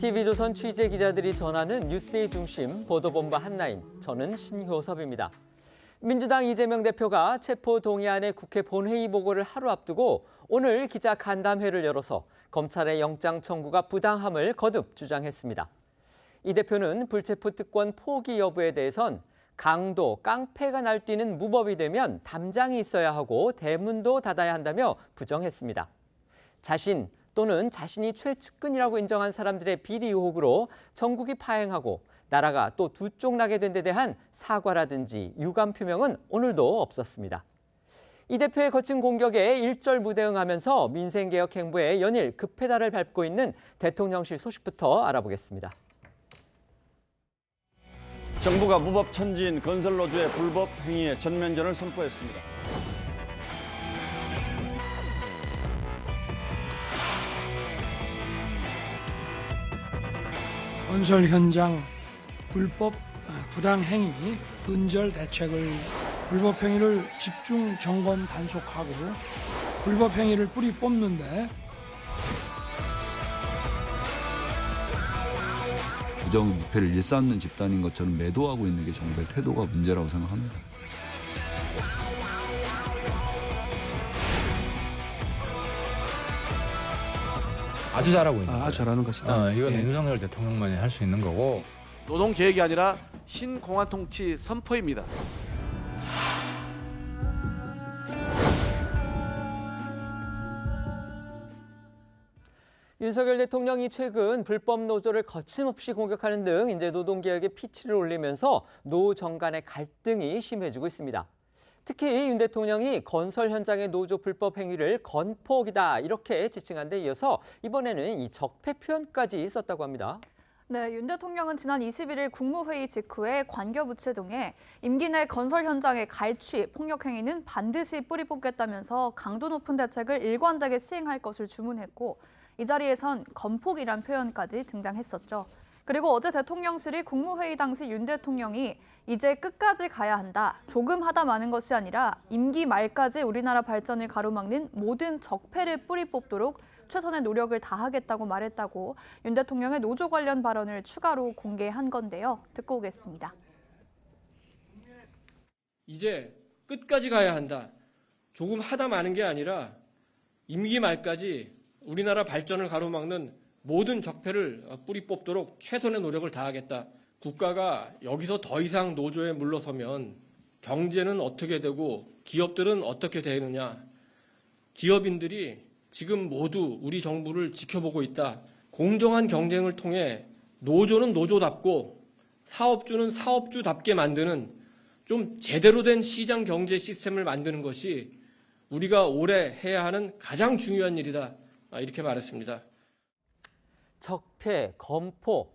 TV조선 취재 기자들이 전하는 뉴스의 중심 보도본부 한라인. 저는 신효섭입니다. 민주당 이재명 대표가 체포동의안의 국회 본회의 보고를 하루 앞두고 오늘 기자 간담회를 열어서 검찰의 영장 청구가 부당함을 거듭 주장했습니다. 이 대표는 불체포 특권 포기 여부에 대해선 강도, 깡패가 날뛰는 무법이 되면 담장이 있어야 하고 대문도 닫아야 한다며 부정했습니다. 자신 또는 자신이 최측근이라고 인정한 사람들의 비리 의혹으로 전국이 파행하고 나라가 또 두 쪽 나게 된 데 대한 사과라든지 유감 표명은 오늘도 없었습니다. 이 대표의 거친 공격에 일절무대응하면서 민생개혁 행보에 연일 급페달을 밟고 있는 대통령실 소식부터 알아보겠습니다. 정부가 무법 천지인 건설노조의 불법 행위에 전면전을 선포했습니다. 건설 현장 불법 부당 행위 근절 대책을 불법 행위를 집중 점검 단속하고 불법 행위를 뿌리 뽑는데 부정부패를 일삼는 집단인 것처럼 매도하고 있는 게 정부의 태도가 문제라고 생각합니다. 아주 잘하고 있는 거예요. 잘하는 것이다. 이건 윤석열 대통령만이 할 수 있는 거고. 노동개혁이 아니라 신공화통치 선포입니다. 윤석열 대통령이 최근 불법 노조를 거침없이 공격하는 등 이제 노동개혁의 피치를 올리면서 노정 간의 갈등이 심해지고 있습니다. 특히 윤 대통령이 건설 현장의 노조 불법 행위를 건폭이다 이렇게 지칭한 데 이어서 이번에는 이 적폐 표현까지 썼다고 합니다. 네, 윤 대통령은 지난 21일 국무회의 직후에 관여부처 등에 임기 내 건설 현장의 갈취, 폭력 행위는 반드시 뿌리 뽑겠다면서 강도 높은 대책을 일관되게 시행할 것을 주문했고 이 자리에선 건폭이란 표현까지 등장했었죠. 그리고 어제 대통령실이 국무회의 당시 윤 대통령이 이제 끝까지 가야 한다. 조금 하다 마는 것이 아니라 임기 말까지 우리나라 발전을 가로막는 모든 적폐를 뿌리 뽑도록 최선의 노력을 다하겠다고 말했다고 윤 대통령의 노조 관련 발언을 추가로 공개한 건데요. 듣고 오겠습니다. 이제 끝까지 가야 한다. 조금 하다 마는 게 아니라 임기 말까지 우리나라 발전을 가로막는 모든 적폐를 뿌리 뽑도록 최선의 노력을 다하겠다. 국가가 여기서 더 이상 노조에 물러서면 경제는 어떻게 되고 기업들은 어떻게 되느냐. 기업인들이 지금 모두 우리 정부를 지켜보고 있다. 공정한 경쟁을 통해 노조는 노조답고 사업주는 사업주답게 만드는 좀 제대로 된 시장 경제 시스템을 만드는 것이 우리가 올해 해야 하는 가장 중요한 일이다. 이렇게 말했습니다. 적폐, 검포.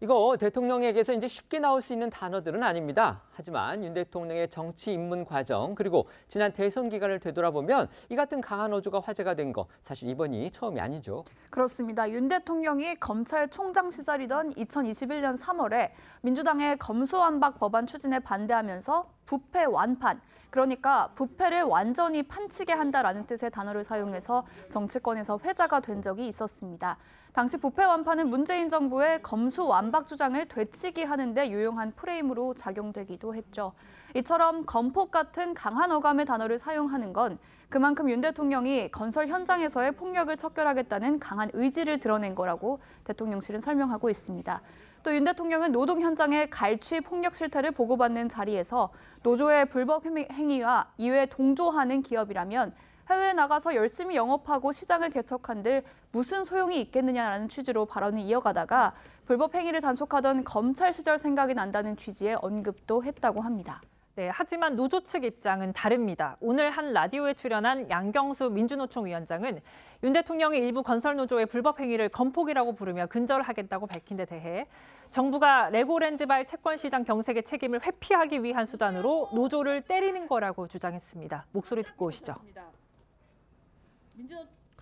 이거 대통령에게서 이제 쉽게 나올 수 있는 단어들은 아닙니다. 하지만 윤 대통령의 정치 입문 과정 그리고 지난 대선 기간을 되돌아보면 이 같은 강한 어조가 화제가 된 거 사실 이번이 처음이 아니죠. 그렇습니다. 윤 대통령이 검찰총장 시절이던 2021년 3월에 민주당의 검수완박 법안 추진에 반대하면서 부패 완판, 그러니까 부패를 완전히 판치게 한다라는 뜻의 단어를 사용해서 정치권에서 회자가 된 적이 있었습니다. 당시 부패 완판은 문재인 정부의 검수완박 주장을 되치기 하는 데 유용한 프레임으로 작용되기도 했죠. 이처럼 건폭 같은 강한 어감의 단어를 사용하는 건 그만큼 윤 대통령이 건설 현장에서의 폭력을 척결하겠다는 강한 의지를 드러낸 거라고 대통령실은 설명하고 있습니다. 또 윤 대통령은 노동 현장의 갈취 폭력 실태를 보고받는 자리에서 노조의 불법 행위와 이에 동조하는 기업이라면 해외에 나가서 열심히 영업하고 시장을 개척한들 무슨 소용이 있겠느냐라는 취지로 발언을 이어가다가 불법 행위를 단속하던 검찰 시절 생각이 난다는 취지의 언급도 했다고 합니다. 네, 하지만 노조 측 입장은 다릅니다. 오늘 한 라디오에 출연한 양경수 민주노총 위원장은 윤 대통령이 일부 건설노조의 불법 행위를 건폭이라고 부르며 근절하겠다고 밝힌 데 대해 정부가 레고랜드발 채권시장 경색의 책임을 회피하기 위한 수단으로 노조를 때리는 거라고 주장했습니다. 목소리 듣고 오시죠.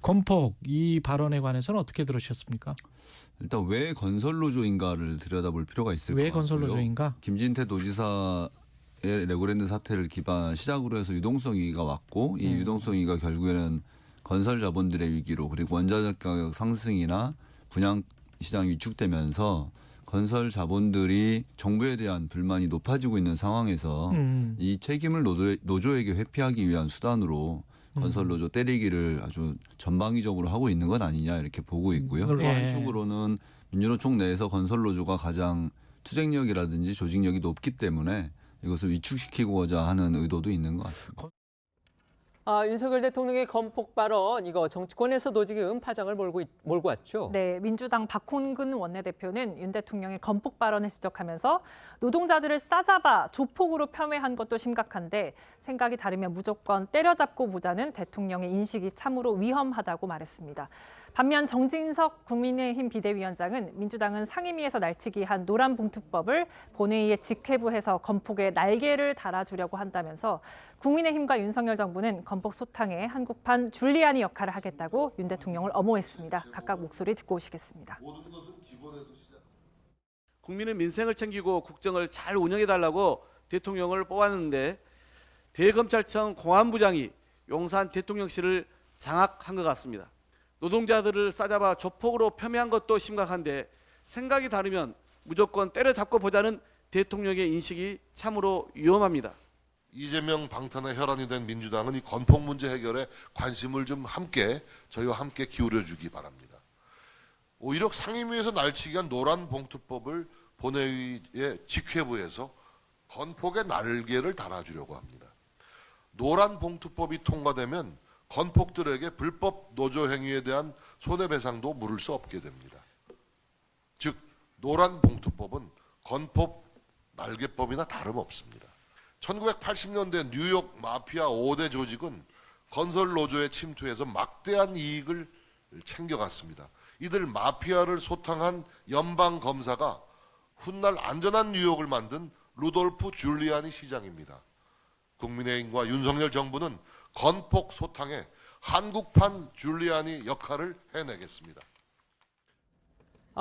건폭 이 발언에 관해서는 어떻게 들으셨습니까? 일단 왜 건설노조인가를 들여다볼 필요가 있을 것 같고요. 왜 건설노조인가? 김진태 도지사의 레고랜드 사태를 시작으로 해서 유동성위기가 왔고 이 유동성위기가 결국에는 건설 자본들의 위기로 그리고 원자재 가격 상승이나 분양 시장이 위축되면서 건설 자본들이 정부에 대한 불만이 높아지고 있는 상황에서 이 책임을 노조에게 회피하기 위한 수단으로 건설 노조 때리기를 아주 전방위적으로 하고 있는 것 아니냐 이렇게 보고 있고요. 또 한축으로는 민주노총 내에서 건설 노조가 가장 투쟁력이라든지 조직력이 높기 때문에 이것을 위축시키고자 하는 의도도 있는 것 같습니다. 윤석열 대통령의 건폭 발언, 이거 정치권에서도 지금 파장을 몰고 왔죠. 네, 민주당 박홍근 원내대표는 윤 대통령의 건폭 발언을 지적하면서 노동자들을 싸잡아 조폭으로 폄훼한 것도 심각한데 생각이 다르면 무조건 때려잡고 보자는 대통령의 인식이 참으로 위험하다고 말했습니다. 반면 정진석 국민의힘 비대위원장은 민주당은 상임위에서 날치기한 노란봉투법을 본회의에 직회부해서 건폭에 날개를 달아주려고 한다면서 국민의힘과 윤석열 정부는 건폭 소탕의 한국판 줄리아니 역할을 하겠다고 윤 대통령을 엄호했습니다. 각각 목소리 듣고 오시겠습니다. 국민의 민생을 챙기고 국정을 잘 운영해달라고 대통령을 뽑았는데 대검찰청 공안부장이 용산 대통령실을 장악한 것 같습니다. 노동자들을 싸잡아 조폭으로 폄훼한 것도 심각한데 생각이 다르면 무조건 때려잡고 보자는 대통령의 인식이 참으로 위험합니다. 이재명 방탄의 혈안이 된 민주당은 이 건폭 문제 해결에 관심을 좀 저희와 함께 기울여주기 바랍니다. 오히려 상임위에서 날치기한 노란봉투법을 본회의에 직회부해서 건폭의 날개를 달아주려고 합니다. 노란봉투법이 통과되면 건폭들에게 불법 노조 행위에 대한 손해배상도 물을 수 없게 됩니다. 즉 노란봉투법은 건폭 날개법이나 다름없습니다. 1980년대 뉴욕 마피아 5대 조직은 건설 노조에 침투해서 막대한 이익을 챙겨갔습니다. 이들 마피아를 소탕한 연방 검사가 훗날 안전한 뉴욕을 만든 루돌프 줄리아니 시장입니다. 국민의힘과 윤석열 정부는 건폭 소탕에 한국판 줄리아니 역할을 해내겠습니다.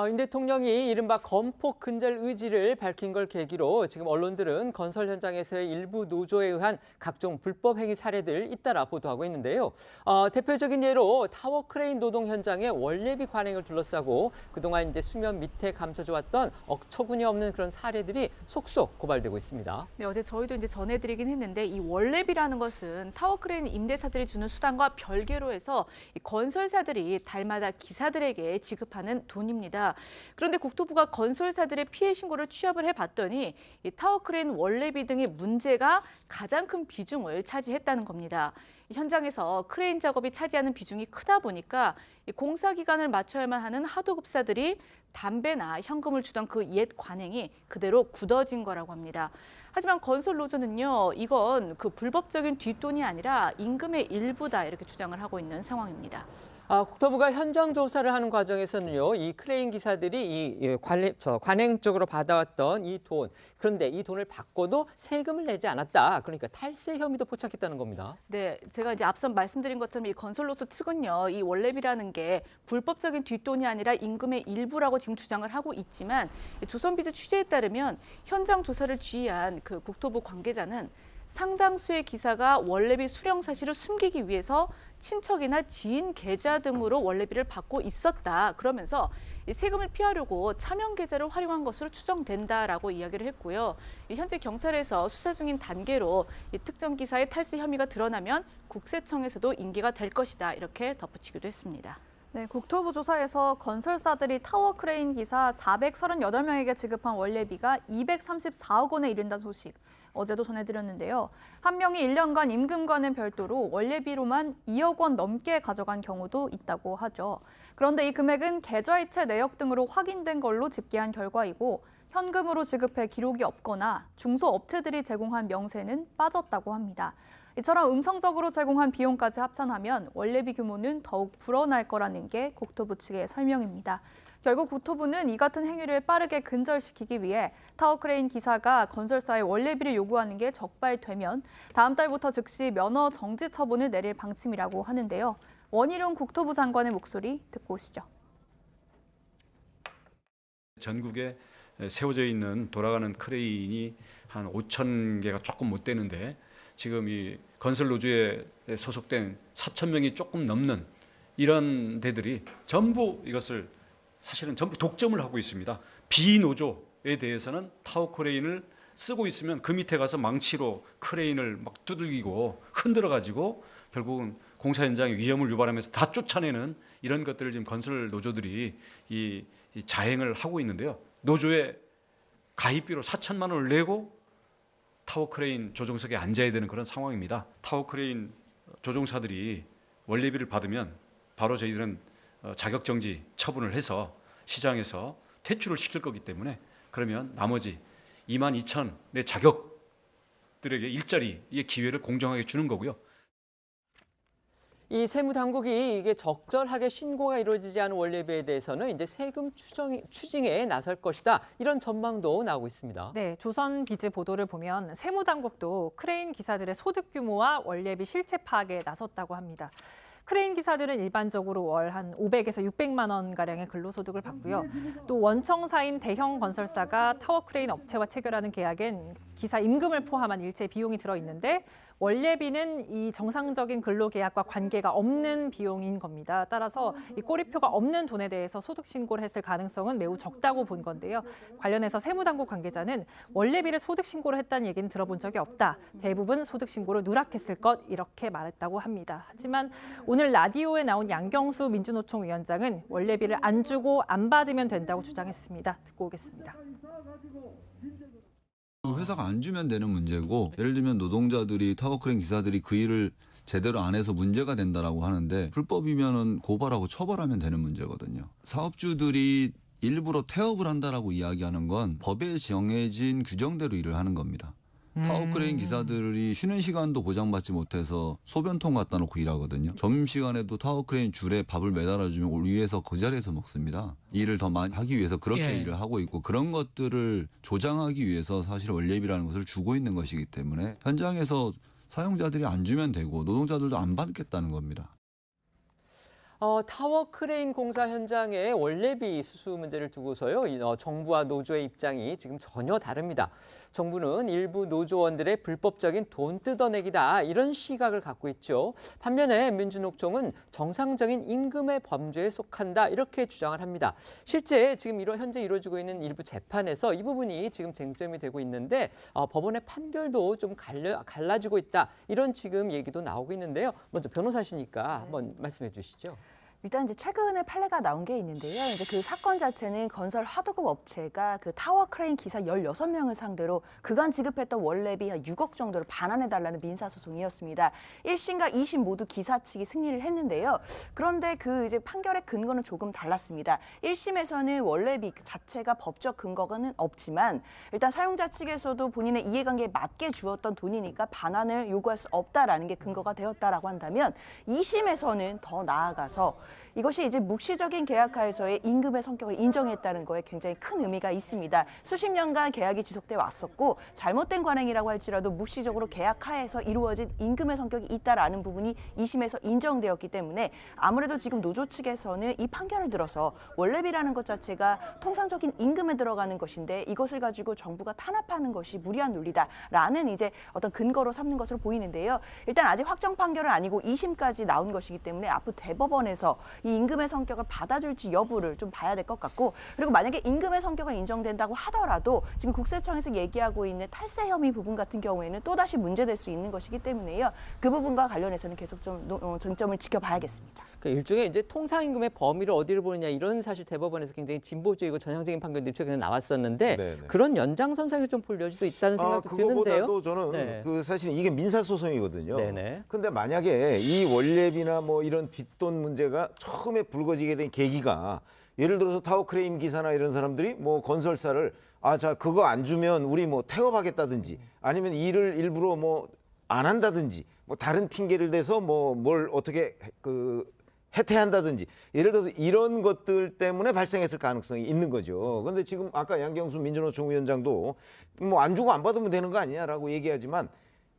윤 대통령이 이른바 건폭 근절 의지를 밝힌 걸 계기로 지금 언론들은 건설 현장에서의 일부 노조에 의한 각종 불법 행위 사례들 잇따라 보도하고 있는데요. 대표적인 예로 타워 크레인 노동 현장의 원래비 관행을 둘러싸고 그동안 이제 수면 밑에 감춰져 왔던 어처구니 없는 그런 사례들이 속속 고발되고 있습니다. 네, 어제 저희도 이제 전해드리긴 했는데 이 원래비라는 것은 타워 크레인 임대사들이 주는 수당과 별개로 해서 이 건설사들이 달마다 기사들에게 지급하는 돈입니다. 그런데 국토부가 건설사들의 피해 신고를 취합을 해봤더니 이 타워 크레인 원래비 등의 문제가 가장 큰 비중을 차지했다는 겁니다. 현장에서 크레인 작업이 차지하는 비중이 크다 보니까 이 공사 기간을 맞춰야만 하는 하도급사들이 담배나 현금을 주던 그 옛 관행이 그대로 굳어진 거라고 합니다. 하지만 건설 노조는요, 이건 그 불법적인 뒷돈이 아니라 임금의 일부다 이렇게 주장을 하고 있는 상황입니다. 국토부가 현장 조사를 하는 과정에서는요, 이 크레인 기사들이 관행 쪽으로 받아왔던 이 돈, 그런데 이 돈을 받고도 세금을 내지 않았다. 그러니까 탈세 혐의도 포착했다는 겁니다. 네, 제가 이제 앞선 말씀드린 것처럼 이 건설노조 측은요, 이 원래비라는 게 불법적인 뒷돈이 아니라 임금의 일부라고 지금 주장을 하고 있지만 조선비즈 취재에 따르면 현장 조사를 지휘한 그 국토부 관계자는 상당수의 기사가 원래비 수령 사실을 숨기기 위해서 친척이나 지인 계좌 등으로 원래비를 받고 있었다. 그러면서 이 세금을 피하려고 차명 계좌를 활용한 것으로 추정된다라고 이야기를 했고요. 현재 경찰에서 수사 중인 단계로 이 특정 기사의 탈세 혐의가 드러나면 국세청에서도 인계가 될 것이다. 이렇게 덧붙이기도 했습니다. 네, 국토부 조사에서 건설사들이 타워 크레인 기사 438명에게 지급한 원래비가 234억 원에 이른다는 소식. 어제도 전해드렸는데요. 한 명이 1년간 임금과는 별도로 원래비로만 2억 원 넘게 가져간 경우도 있다고 하죠. 그런데 이 금액은 계좌이체 내역 등으로 확인된 걸로 집계한 결과이고 현금으로 지급해 기록이 없거나 중소업체들이 제공한 명세는 빠졌다고 합니다. 이처럼 음성적으로 제공한 비용까지 합산하면 원래비 규모는 더욱 불어날 거라는 게 국토부 측의 설명입니다. 결국 국토부는 이 같은 행위를 빠르게 근절시키기 위해 타워 크레인 기사가 건설사의 원래비를 요구하는 게 적발되면 다음 달부터 즉시 면허 정지 처분을 내릴 방침이라고 하는데요. 원희룡 국토부 장관의 목소리 듣고 오시죠. 전국에 세워져 있는 돌아가는 크레인이 한 5,000개가 조금 못 되는데 지금 이 건설 노조에 소속된 4,000명이 조금 넘는 이런 데들이 전부 이것을 사실은 전부 독점을 하고 있습니다. 비노조에 대해서는 타워 크레인을 쓰고 있으면 그 밑에 가서 망치로 크레인을 막 두들기고 흔들어 가지고 결국은 공사 현장에 위험을 유발하면서 다 쫓아내는 이런 것들을 지금 건설 노조들이 이 자행을 하고 있는데요. 노조에 가입비로 4천만 원을 내고 타워 크레인 조종석에 앉아야 되는 그런 상황입니다. 타워 크레인 조종사들이 원래비를 받으면 바로 저희들은 자격정지 처분을 해서 시장에서 퇴출을 시킬 거기 때문에 그러면 나머지 22,000의 자격들에게 일자리의 기회를 공정하게 주는 거고요. 이 세무당국이 이게 적절하게 신고가 이루어지지 않은 원래비에 대해서는 이제 세금 추징에 나설 것이다. 이런 전망도 나오고 있습니다. 네, 조선비즈 보도를 보면 세무당국도 크레인 기사들의 소득 규모와 원래비 실체 파악에 나섰다고 합니다. 크레인 기사들은 일반적으로 월 한 500에서 600만 원 가량의 근로소득을 받고요. 또 원청사인 대형 건설사가 타워 크레인 업체와 체결하는 계약엔 기사 임금을 포함한 일체 비용이 들어 있는데 원래비는 이 정상적인 근로계약과 관계가 없는 비용인 겁니다. 따라서 이 꼬리표가 없는 돈에 대해서 소득 신고를 했을 가능성은 매우 적다고 본 건데요. 관련해서 세무당국 관계자는 원래비를 소득 신고를 했다는 얘기는 들어본 적이 없다. 대부분 소득 신고를 누락했을 것 이렇게 말했다고 합니다. 하지만 오늘 라디오에 나온 양경수 민주노총 위원장은 원래비를 안 주고 안 받으면 된다고 주장했습니다. 듣고 오겠습니다. 회사가 안 주면 되는 문제고, 예를 들면 노동자들이 타워크레인 기사들이 그 일을 제대로 안 해서 문제가 된다라고 하는데 불법이면은 고발하고 처벌하면 되는 문제거든요. 사업주들이 일부러 태업을 한다라고 이야기하는 건 법에 정해진 규정대로 일을 하는 겁니다. 타워크레인 기사들이 쉬는 시간도 보장받지 못해서 소변통 갖다 놓고 일하거든요. 점심시간에도 타워크레인 줄에 밥을 매달아주면 위에서 그 자리에서 먹습니다. 일을 더 많이 하기 위해서 그렇게 일을 하고 있고, 그런 것들을 조장하기 위해서 사실 원래비라는 것을 주고 있는 것이기 때문에 현장에서 사용자들이 안 주면 되고 노동자들도 안 받겠다는 겁니다. 타워 크레인 공사 현장의 원래비 수수 문제를 두고서요, 정부와 노조의 입장이 지금 전혀 다릅니다. 정부는 일부 노조원들의 불법적인 돈 뜯어내기다, 이런 시각을 갖고 있죠. 반면에 민주노총은 정상적인 임금의 범죄에 속한다, 이렇게 주장을 합니다. 실제 지금 현재 이루어지고 있는 일부 재판에서 이 부분이 지금 쟁점이 되고 있는데 법원의 판결도 좀 갈라지고 있다, 이런 지금 얘기도 나오고 있는데요. 먼저 변호사시니까 한번 말씀해 주시죠. 일단 이제 최근에 판례가 나온 게 있는데요. 이제 그 사건 자체는 건설 하도급 업체가 그 타워 크레인 기사 16명을 상대로 그간 지급했던 원래비 한 6억 정도를 반환해달라는 민사소송이었습니다. 1심과 2심 모두 기사 측이 승리를 했는데요. 그런데 그 이제 판결의 근거는 조금 달랐습니다. 1심에서는 원래비 자체가 법적 근거는 없지만 일단 사용자 측에서도 본인의 이해관계에 맞게 주었던 돈이니까 반환을 요구할 수 없다라는 게 근거가 되었다라고 한다면 2심에서는 더 나아가서 이것이 이제 묵시적인 계약하에서의 임금의 성격을 인정했다는 거에 굉장히 큰 의미가 있습니다. 수십 년간 계약이 지속돼 왔었고 잘못된 관행이라고 할지라도 묵시적으로 계약하에서 이루어진 임금의 성격이 있다라는 부분이 2심에서 인정되었기 때문에 아무래도 지금 노조 측에서는 이 판결을 들어서 원래비라는 것 자체가 통상적인 임금에 들어가는 것인데 이것을 가지고 정부가 탄압하는 것이 무리한 논리다라는 이제 어떤 근거로 삼는 것으로 보이는데요. 일단 아직 확정 판결은 아니고 2심까지 나온 것이기 때문에 앞으로 대법원에서 이 임금의 성격을 받아줄지 여부를 좀 봐야 될 것 같고, 그리고 만약에 임금의 성격을 인정된다고 하더라도 지금 국세청에서 얘기하고 있는 탈세 혐의 부분 같은 경우에는 또다시 문제될 수 있는 것이기 때문에요. 그 부분과 관련해서는 계속 좀 쟁점을 지켜봐야겠습니다. 그러니까 일종의 이제 통상임금의 범위를 어디를 보느냐, 이런 사실 대법원에서 굉장히 진보적이고 전향적인 판결들이 최근에 나왔었는데 네네. 그런 연장선상에 좀 볼 여지도 있다는 생각도 드는데요. 그거보다도 저는 그 사실 이게 민사소송이거든요. 네네. 근데 만약에 이 원래비나 뭐 이런 뒷돈 문제가 처음에 불거지게 된 계기가, 예를 들어서 타워크레인 기사나 이런 사람들이 뭐 건설사를 자 그거 안 주면 우리 뭐 태업하겠다든지 아니면 일을 일부러 뭐 안 한다든지 뭐 다른 핑계를 대서 뭐 뭘 어떻게 해태한다든지, 예를 들어서 이런 것들 때문에 발생했을 가능성이 있는 거죠. 그런데 지금 아까 양경수 민주노총 위원장도 뭐 안 주고 안 받으면 되는 거 아니냐라고 얘기하지만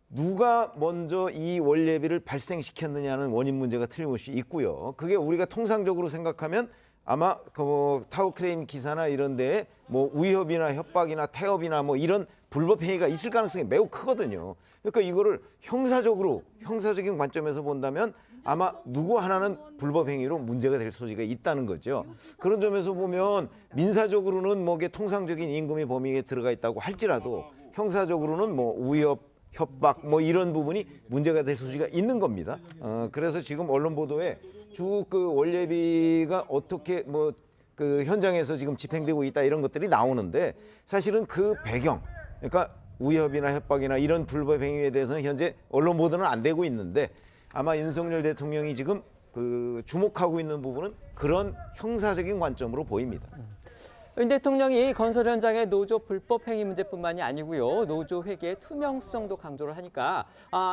누가 먼저 이 원래비를 발생시켰느냐는 원인 문제가 틀림없이 있고요. 그게 우리가 통상적으로 생각하면 아마 그 타워크레인 기사나 이런 데에 뭐 위협이나 협박이나 태업이나 뭐 이런 불법 행위가 있을 가능성이 매우 크거든요. 그러니까 이거를 형사적인 관점에서 본다면 아마 누구 하나는 불법 행위로 문제가 될 소지가 있다는 거죠. 그런 점에서 보면 민사적으로는 뭐 통상적인 임금의 범위에 들어가 있다고 할지라도 형사적으로는 뭐 위협, 협박 뭐 이런 부분이 문제가 될 소지가 있는 겁니다. 그래서 지금 언론 보도에 쭉 그 원래비가 어떻게 뭐 그 현장에서 지금 집행되고 있다 이런 것들이 나오는데 사실은 그 배경, 그러니까 위협이나 협박이나 이런 불법 행위에 대해서는 현재 언론 보도는 안 되고 있는데 아마 윤석열 대통령이 지금 그 주목하고 있는 부분은 그런 형사적인 관점으로 보입니다. 윤 대통령이 건설 현장의 노조 불법 행위 문제뿐만이 아니고요. 노조 회계의 투명성도 강조를 하니까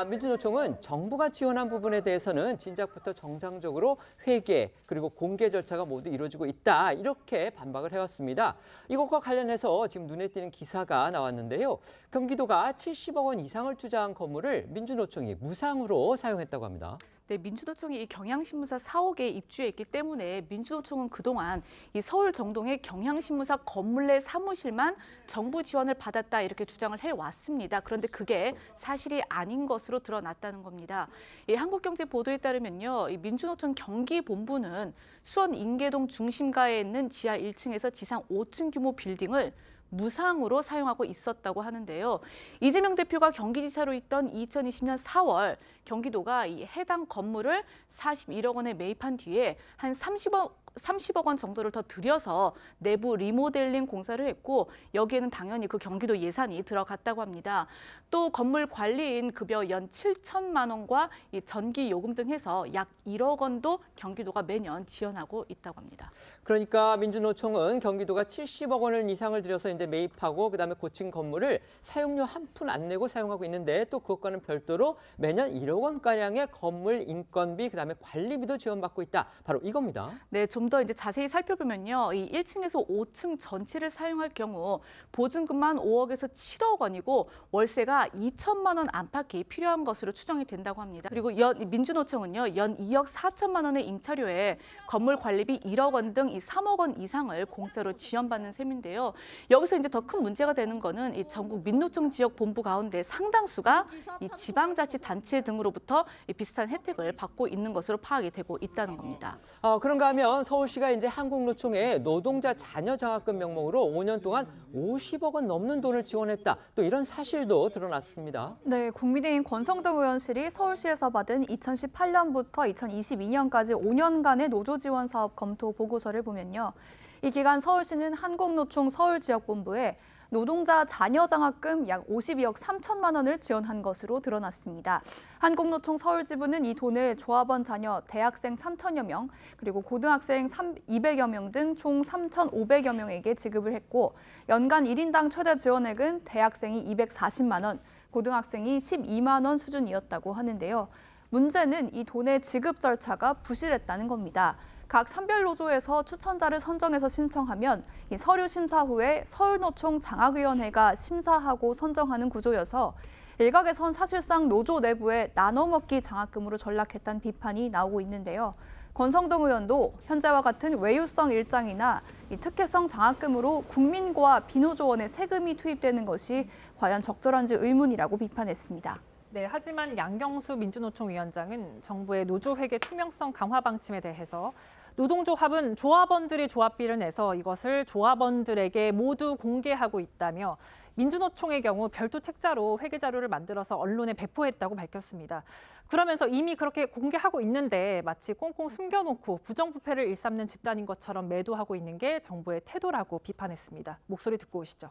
민주노총은 정부가 지원한 부분에 대해서는 진작부터 정상적으로 회계 그리고 공개 절차가 모두 이루어지고 있다. 이렇게 반박을 해왔습니다. 이것과 관련해서 지금 눈에 띄는 기사가 나왔는데요. 경기도가 70억 원 이상을 투자한 건물을 민주노총이 무상으로 사용했다고 합니다. 네, 민주노총이 이 경향신문사 4억에 입주했기 때문에 민주노총은 그동안 이 서울 정동의 경향신문사 건물 내 사무실만 정부 지원을 받았다 이렇게 주장을 해왔습니다. 그런데 그게 사실이 아닌 것으로 드러났다는 겁니다. 이 한국경제 보도에 따르면요, 이 민주노총 경기본부는 수원 인계동 중심가에 있는 지하 1층에서 지상 5층 규모 빌딩을 무상으로 사용하고 있었다고 하는데요. 이재명 대표가 경기지사로 있던 2020년 4월 경기도가 이 해당 건물을 41억 원에 매입한 뒤에 한 30억 원 정도를 더 들여서 내부 리모델링 공사를 했고 여기에는 당연히 그 경기도 예산이 들어갔다고 합니다. 또 건물 관리인 급여 연 7천만 원과 이 전기 요금 등 해서 약 1억 원도 경기도가 매년 지원하고 있다고 합니다. 그러니까 민주노총은 경기도가 70억 원을 이상을 들여서 이제 매입하고 그다음에 고친 건물을 사용료 한 푼 안 내고 사용하고 있는데 또 그것과는 별도로 매년 1억 원가량의 건물 인건비 그다음에 관리비도 지원받고 있다. 바로 이겁니다. 네, 좀 더 이제 자세히 살펴보면요. 이 1층에서 5층 전체를 사용할 경우 보증금만 5억에서 7억 원이고 월세가 2천만 원 안팎이 필요한 것으로 추정이 된다고 합니다. 그리고 민주노총은요. 연 2억 4천만 원의 임차료에 건물 관리비 1억 원 등 이 3억 원 이상을 공짜로 지원받는 셈인데요. 여기서 이제 더 큰 문제가 되는 거는 이 전국 민노총 지역 본부 가운데 상당수가 이 지방자치단체 등으로부터 이 비슷한 혜택을 받고 있는 것으로 파악이 되고 있다는 겁니다. 그런가 하면 서울시가 이제 한국노총에 노동자 자녀 장학금 명목으로 5년 동안 50억 원 넘는 돈을 지원했다. 또 이런 사실도 드러났습니다. 네, 국민의힘 권성동 의원실이 서울시에서 받은 2018년부터 2022년까지 5년간의 노조 지원 사업 검토 보고서를 보면요. 이 기간 서울시는 한국노총 서울지역본부에 노동자 자녀 장학금 약 52억 3천만 원을 지원한 것으로 드러났습니다. 한국노총 서울지부는 이 돈을 조합원 자녀 대학생 3천여 명, 그리고 고등학생 200여 명 등 총 3,500여 명에게 지급을 했고 연간 1인당 최대 지원액은 대학생이 240만 원, 고등학생이 12만 원 수준이었다고 하는데요. 문제는 이 돈의 지급 절차가 부실했다는 겁니다. 각 산별 노조에서 추천자를 선정해서 신청하면 이 서류 심사 후에 서울노총 장학위원회가 심사하고 선정하는 구조여서 일각에선 사실상 노조 내부에 나눠먹기 장학금으로 전락했다는 비판이 나오고 있는데요. 권성동 의원도 현재와 같은 외유성 일장이나 이 특혜성 장학금으로 국민과 비노조원에 세금이 투입되는 것이 과연 적절한지 의문이라고 비판했습니다. 네, 하지만 양경수 민주노총 위원장은 정부의 노조회계 투명성 강화 방침에 대해서 노동조합은 조합원들이 조합비를 내서 이것을 조합원들에게 모두 공개하고 있다며 민주노총의 경우 별도 책자로 회계 자료를 만들어서 언론에 배포했다고 밝혔습니다. 그러면서 이미 그렇게 공개하고 있는데 마치 꽁꽁 숨겨놓고 부정부패를 일삼는 집단인 것처럼 매도하고 있는 게 정부의 태도라고 비판했습니다. 목소리 듣고 오시죠.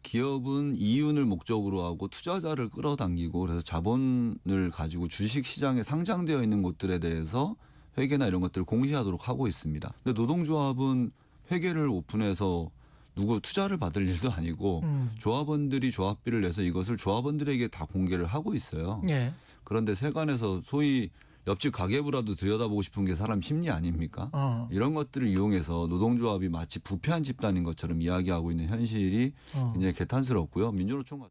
기업은 이윤을 목적으로 하고 투자자를 끌어당기고 그래서 자본을 가지고 주식시장에 상장되어 있는 곳들에 대해서 회계나 이런 것들을 공시하도록 하고 있습니다. 근데 노동조합은 회계를 오픈해서 누구 투자를 받을 일도 아니고 조합원들이 조합비를 내서 이것을 조합원들에게 다 공개를 하고 있어요. 예. 그런데 세간에서 소위 옆집 가계부라도 들여다보고 싶은 게 사람 심리 아닙니까? 이런 것들을 이용해서 노동조합이 마치 부패한 집단인 것처럼 이야기하고 있는 현실이 굉장히 개탄스럽고요. 민주노총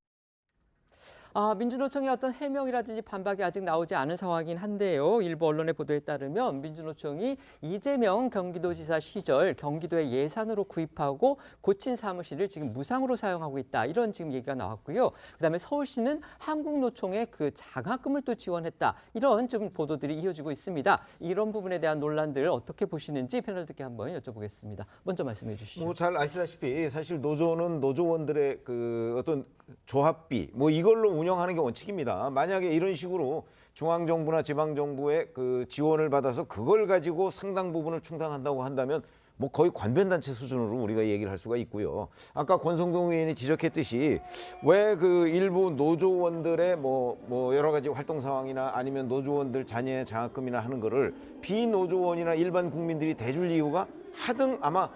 민주노총의 어떤 해명이라든지 반박이 아직 나오지 않은 상황이긴 한데요. 일부 언론의 보도에 따르면 민주노총이 이재명 경기도지사 시절 경기도의 예산으로 구입하고 고친 사무실을 지금 무상으로 사용하고 있다. 이런 지금 얘기가 나왔고요. 그다음에 서울시는 한국노총에 그 장학금을 또 지원했다. 이런 좀 보도들이 이어지고 있습니다. 이런 부분에 대한 논란들 어떻게 보시는지 패널들께 한번 여쭤보겠습니다. 먼저 말씀해 주시죠. 뭐 잘 아시다시피 사실 노조는 노조원들의 그 어떤 조합비 뭐 이걸로 운영하는 게 원칙입니다. 만약에 이런 식으로 중앙정부나 지방정부의 그 지원을 받아서 그걸 가지고 상당 부분을 충당한다고 한다면 뭐 거의 관변단체 수준으로 우리가 얘기를 할 수가 있고요. 아까 권성동 의원이 지적했듯이 왜 그 일부 노조원들의 뭐 여러 가지 활동 상황이나 아니면 노조원들 자녀의 장학금이나 하는 거를 비노조원이나 일반 국민들이 대줄 이유가 하등 아마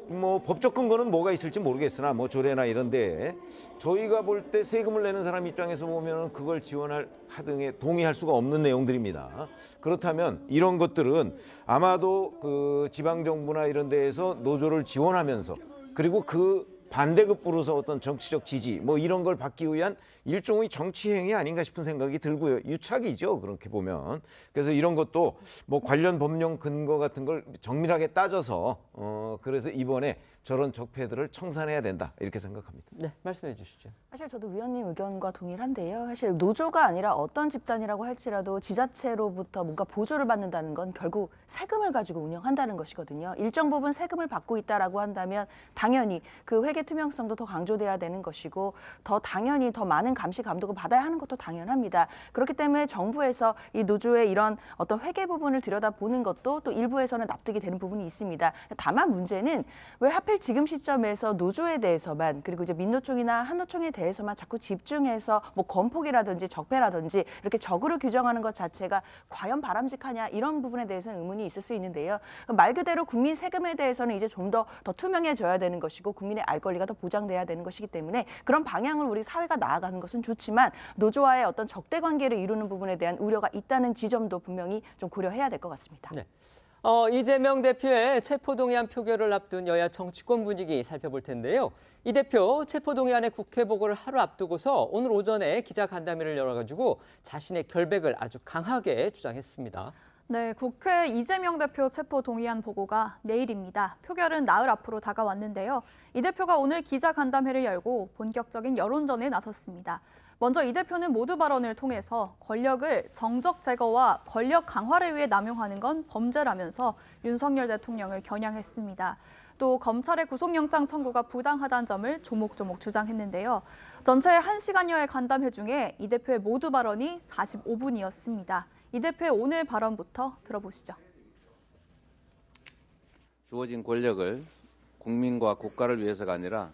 뭐 법적 근거는 뭐가 있을지 모르겠으나 뭐 조례나 이런데 저희가 볼 때 세금을 내는 사람 입장에서 보면 그걸 지원할 하등에 동의할 수가 없는 내용들입니다. 그렇다면 이런 것들은 아마도 그 지방 정부나 이런 데에서 노조를 지원하면서 그리고 그 반대급부로서 어떤 정치적 지지 뭐 이런 걸 받기 위한 일종의 정치 행위 아닌가 싶은 생각이 들고요. 유착이죠. 그렇게 보면. 그래서 이런 것도 뭐 관련 법령 근거 같은 걸 정밀하게 따져서 그래서 이번에 저런 적폐들을 청산해야 된다. 이렇게 생각합니다. 네, 말씀해 주시죠. 사실 저도 위원님 의견과 동일한데요. 사실 노조가 아니라 어떤 집단이라고 할지라도 지자체로부터 뭔가 보조를 받는다는 건 결국 세금을 가지고 운영한다는 것이거든요. 일정 부분 세금을 받고 있다라고 한다면 당연히 그 회계 투명성도 더 강조돼야 되는 것이고 더 당연히 더 많은 감시 감독을 받아야 하는 것도 당연합니다. 그렇기 때문에 정부에서 이 노조의 이런 어떤 회계 부분을 들여다보는 것도 또 일부에서는 납득이 되는 부분이 있습니다. 다만 문제는 왜 하필 지금 시점에서 노조에 대해서만 그리고 이제 민노총이나 한노총에 대해서만 자꾸 집중해서 뭐 건폭이라든지 적폐라든지 이렇게 적으로 규정하는 것 자체가 과연 바람직하냐 이런 부분에 대해서는 의문이 있을 수 있는데요. 말 그대로 국민 세금에 대해서는 이제 좀 더 투명해져야 되는 것이고 국민의 알 권리가 더 보장돼야 되는 것이기 때문에 그런 방향을 우리 사회가 나아가는 것은 좋지만 노조와의 어떤 적대 관계를 이루는 부분에 대한 우려가 있다는 지점도 분명히 좀 고려해야 될 것 같습니다. 네. 이재명 대표의 체포동의안 표결을 앞둔 여야 정치권 분위기 살펴볼 텐데요. 이 대표 체포동의안의 국회 보고를 하루 앞두고서 오늘 오전에 기자간담회를 열어가지고 자신의 결백을 아주 강하게 주장했습니다. 네, 국회 이재명 대표 체포동의안 보고가 내일입니다. 표결은 나흘 앞으로 다가왔는데요. 이 대표가 오늘 기자간담회를 열고 본격적인 여론전에 나섰습니다. 먼저 이 대표는 모두 발언을 통해서 권력을 정적 제거와 권력 강화를 위해 남용하는 건 범죄라면서 윤석열 대통령을 겨냥했습니다. 또 검찰의 구속영장 청구가 부당하다는 점을 조목조목 주장했는데요. 전체 1시간여의 간담회 중에 이 대표의 모두 발언이 45분이었습니다. 이 대표의 오늘 발언부터 들어보시죠. 주어진 권력을 국민과 국가를 위해서가 아니라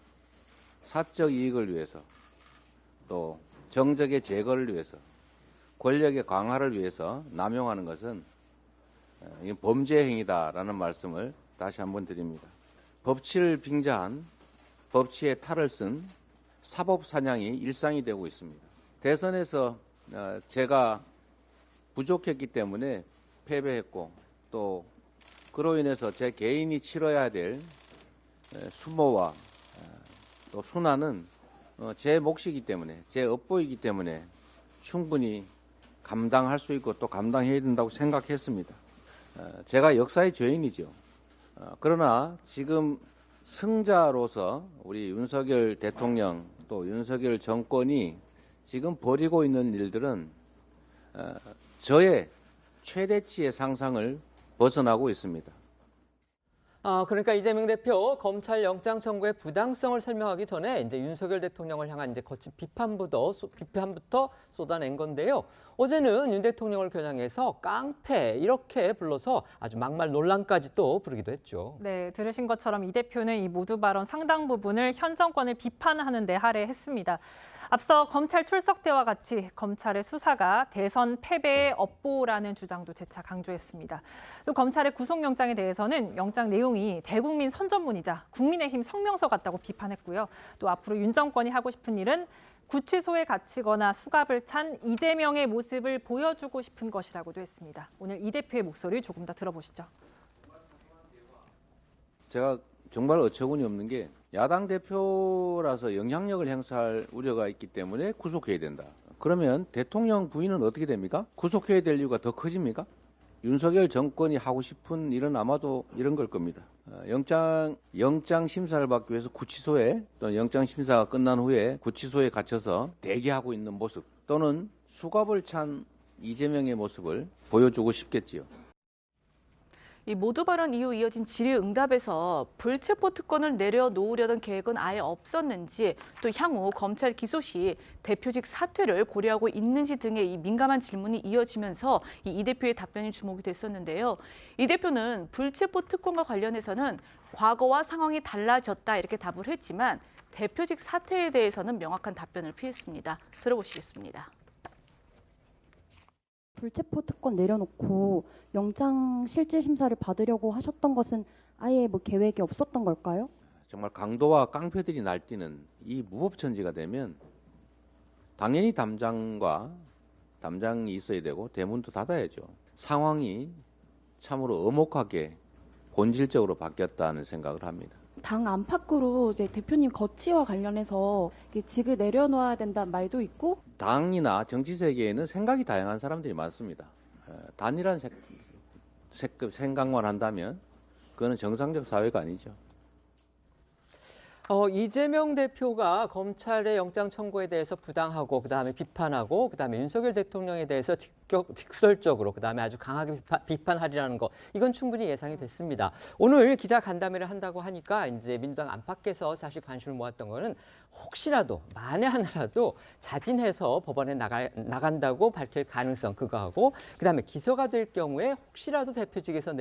사적 이익을 위해서 또 정적의 제거를 위해서 권력의 강화를 위해서 남용하는 것은 범죄 행위다라는 말씀을 다시 한번 드립니다. 법치를 빙자한 법치의 탈을 쓴 사법 사냥이 일상이 되고 있습니다. 대선에서 제가 부족했기 때문에 패배했고 또 그로 인해서 제 개인이 치러야 될 수모와 또 순환은 제 몫이기 때문에 제 업보이기 때문에 충분히 감당할 수 있고 또 감당해야 된다고 생각했습니다. 제가 역사의 죄인이죠. 그러나 지금 승자로서 우리 윤석열 대통령 또 윤석열 정권이 지금 벌이고 있는 일들은 저의 최대치의 상상을 벗어나고 있습니다. 그러니까 이재명 대표 검찰 영장 청구의 부당성을 설명하기 전에 이제 윤석열 대통령을 향한 이제 거친 비판부터 쏟아낸 건데요. 어제는 윤 대통령을 겨냥해서 깡패 이렇게 불러서 아주 막말 논란까지 또 부르기도 했죠. 네, 들으신 것처럼 이 대표는 이 모두 발언 상당 부분을 현 정권을 비판하는 데 할애했습니다. 앞서 검찰 출석 때와 같이 검찰의 수사가 대선 패배의 업보라는 주장도 재차 강조했습니다. 또 검찰의 구속영장에 대해서는 영장 내용이 대국민 선전문이자 국민의힘 성명서 같다고 비판했고요. 또 앞으로 윤 정권이 하고 싶은 일은 구치소에 갇히거나 수갑을 찬 이재명의 모습을 보여주고 싶은 것이라고도 했습니다. 오늘 이 대표의 목소리 조금 더 들어보시죠. 제가 정말 어처구니 없는 게 야당 대표라서 영향력을 행사할 우려가 있기 때문에 구속해야 된다. 그러면 대통령 부인은 어떻게 됩니까? 구속해야 될 이유가 더 커집니까? 윤석열 정권이 하고 싶은 일은 아마도 이런 걸 겁니다. 영장 심사를 받기 위해서 구치소에, 또는 영장 심사가 끝난 후에 구치소에 갇혀서 대기하고 있는 모습, 또는 수갑을 찬 이재명의 모습을 보여주고 싶겠지요. 이 모두 발언 이후 이어진 질의응답에서 불체포 특권을 내려놓으려던 계획은 아예 없었는지, 또 향후 검찰 기소 시 대표직 사퇴를 고려하고 있는지 등의 이 민감한 질문이 이어지면서 이 대표의 답변이 주목이 됐었는데요. 이 대표는 불체포 특권과 관련해서는 과거와 상황이 달라졌다 이렇게 답을 했지만 대표직 사퇴에 대해서는 명확한 답변을 피했습니다. 들어보시겠습니다. 불체포 특권 내려놓고 영장 실질 심사를 받으려고 하셨던 것은 아예 뭐 계획이 없었던 걸까요? 정말 강도와 깡패들이 날뛰는 이 무법천지가 되면 당연히 담장이 있어야 되고 대문도 닫아야죠. 상황이 참으로 엄혹하게 본질적으로 바뀌었다는 생각을 합니다. 당 안팎으로 이제 대표님 거취와 관련해서 직을 내려놓아야 된다는 말도 있고, 당이나 정치 세계에는 생각이 다양한 사람들이 많습니다. 단일한 생각만 한다면 그거는 정상적 사회가 아니죠. 이재명 대표가 검찰의 영장 청구에 대해서 부당하고 그다음에 비판하고 그다음에 윤석열 대통령에 대해서 직설적으로 그다음에 아주 강하게 비판하리라는 거, 이건 충분히 예상이 됐습니다. 오늘 기자 간담회를 한다고 하니까 이제 민주당 안팎에서 사실 관심을 모았던 거는 혹시라도 만에 하나라도 자진해서 법원에 나간다고 밝힐 가능성, 그거하고 그다음에 기소가 될 경우에 혹시라도 대표직에서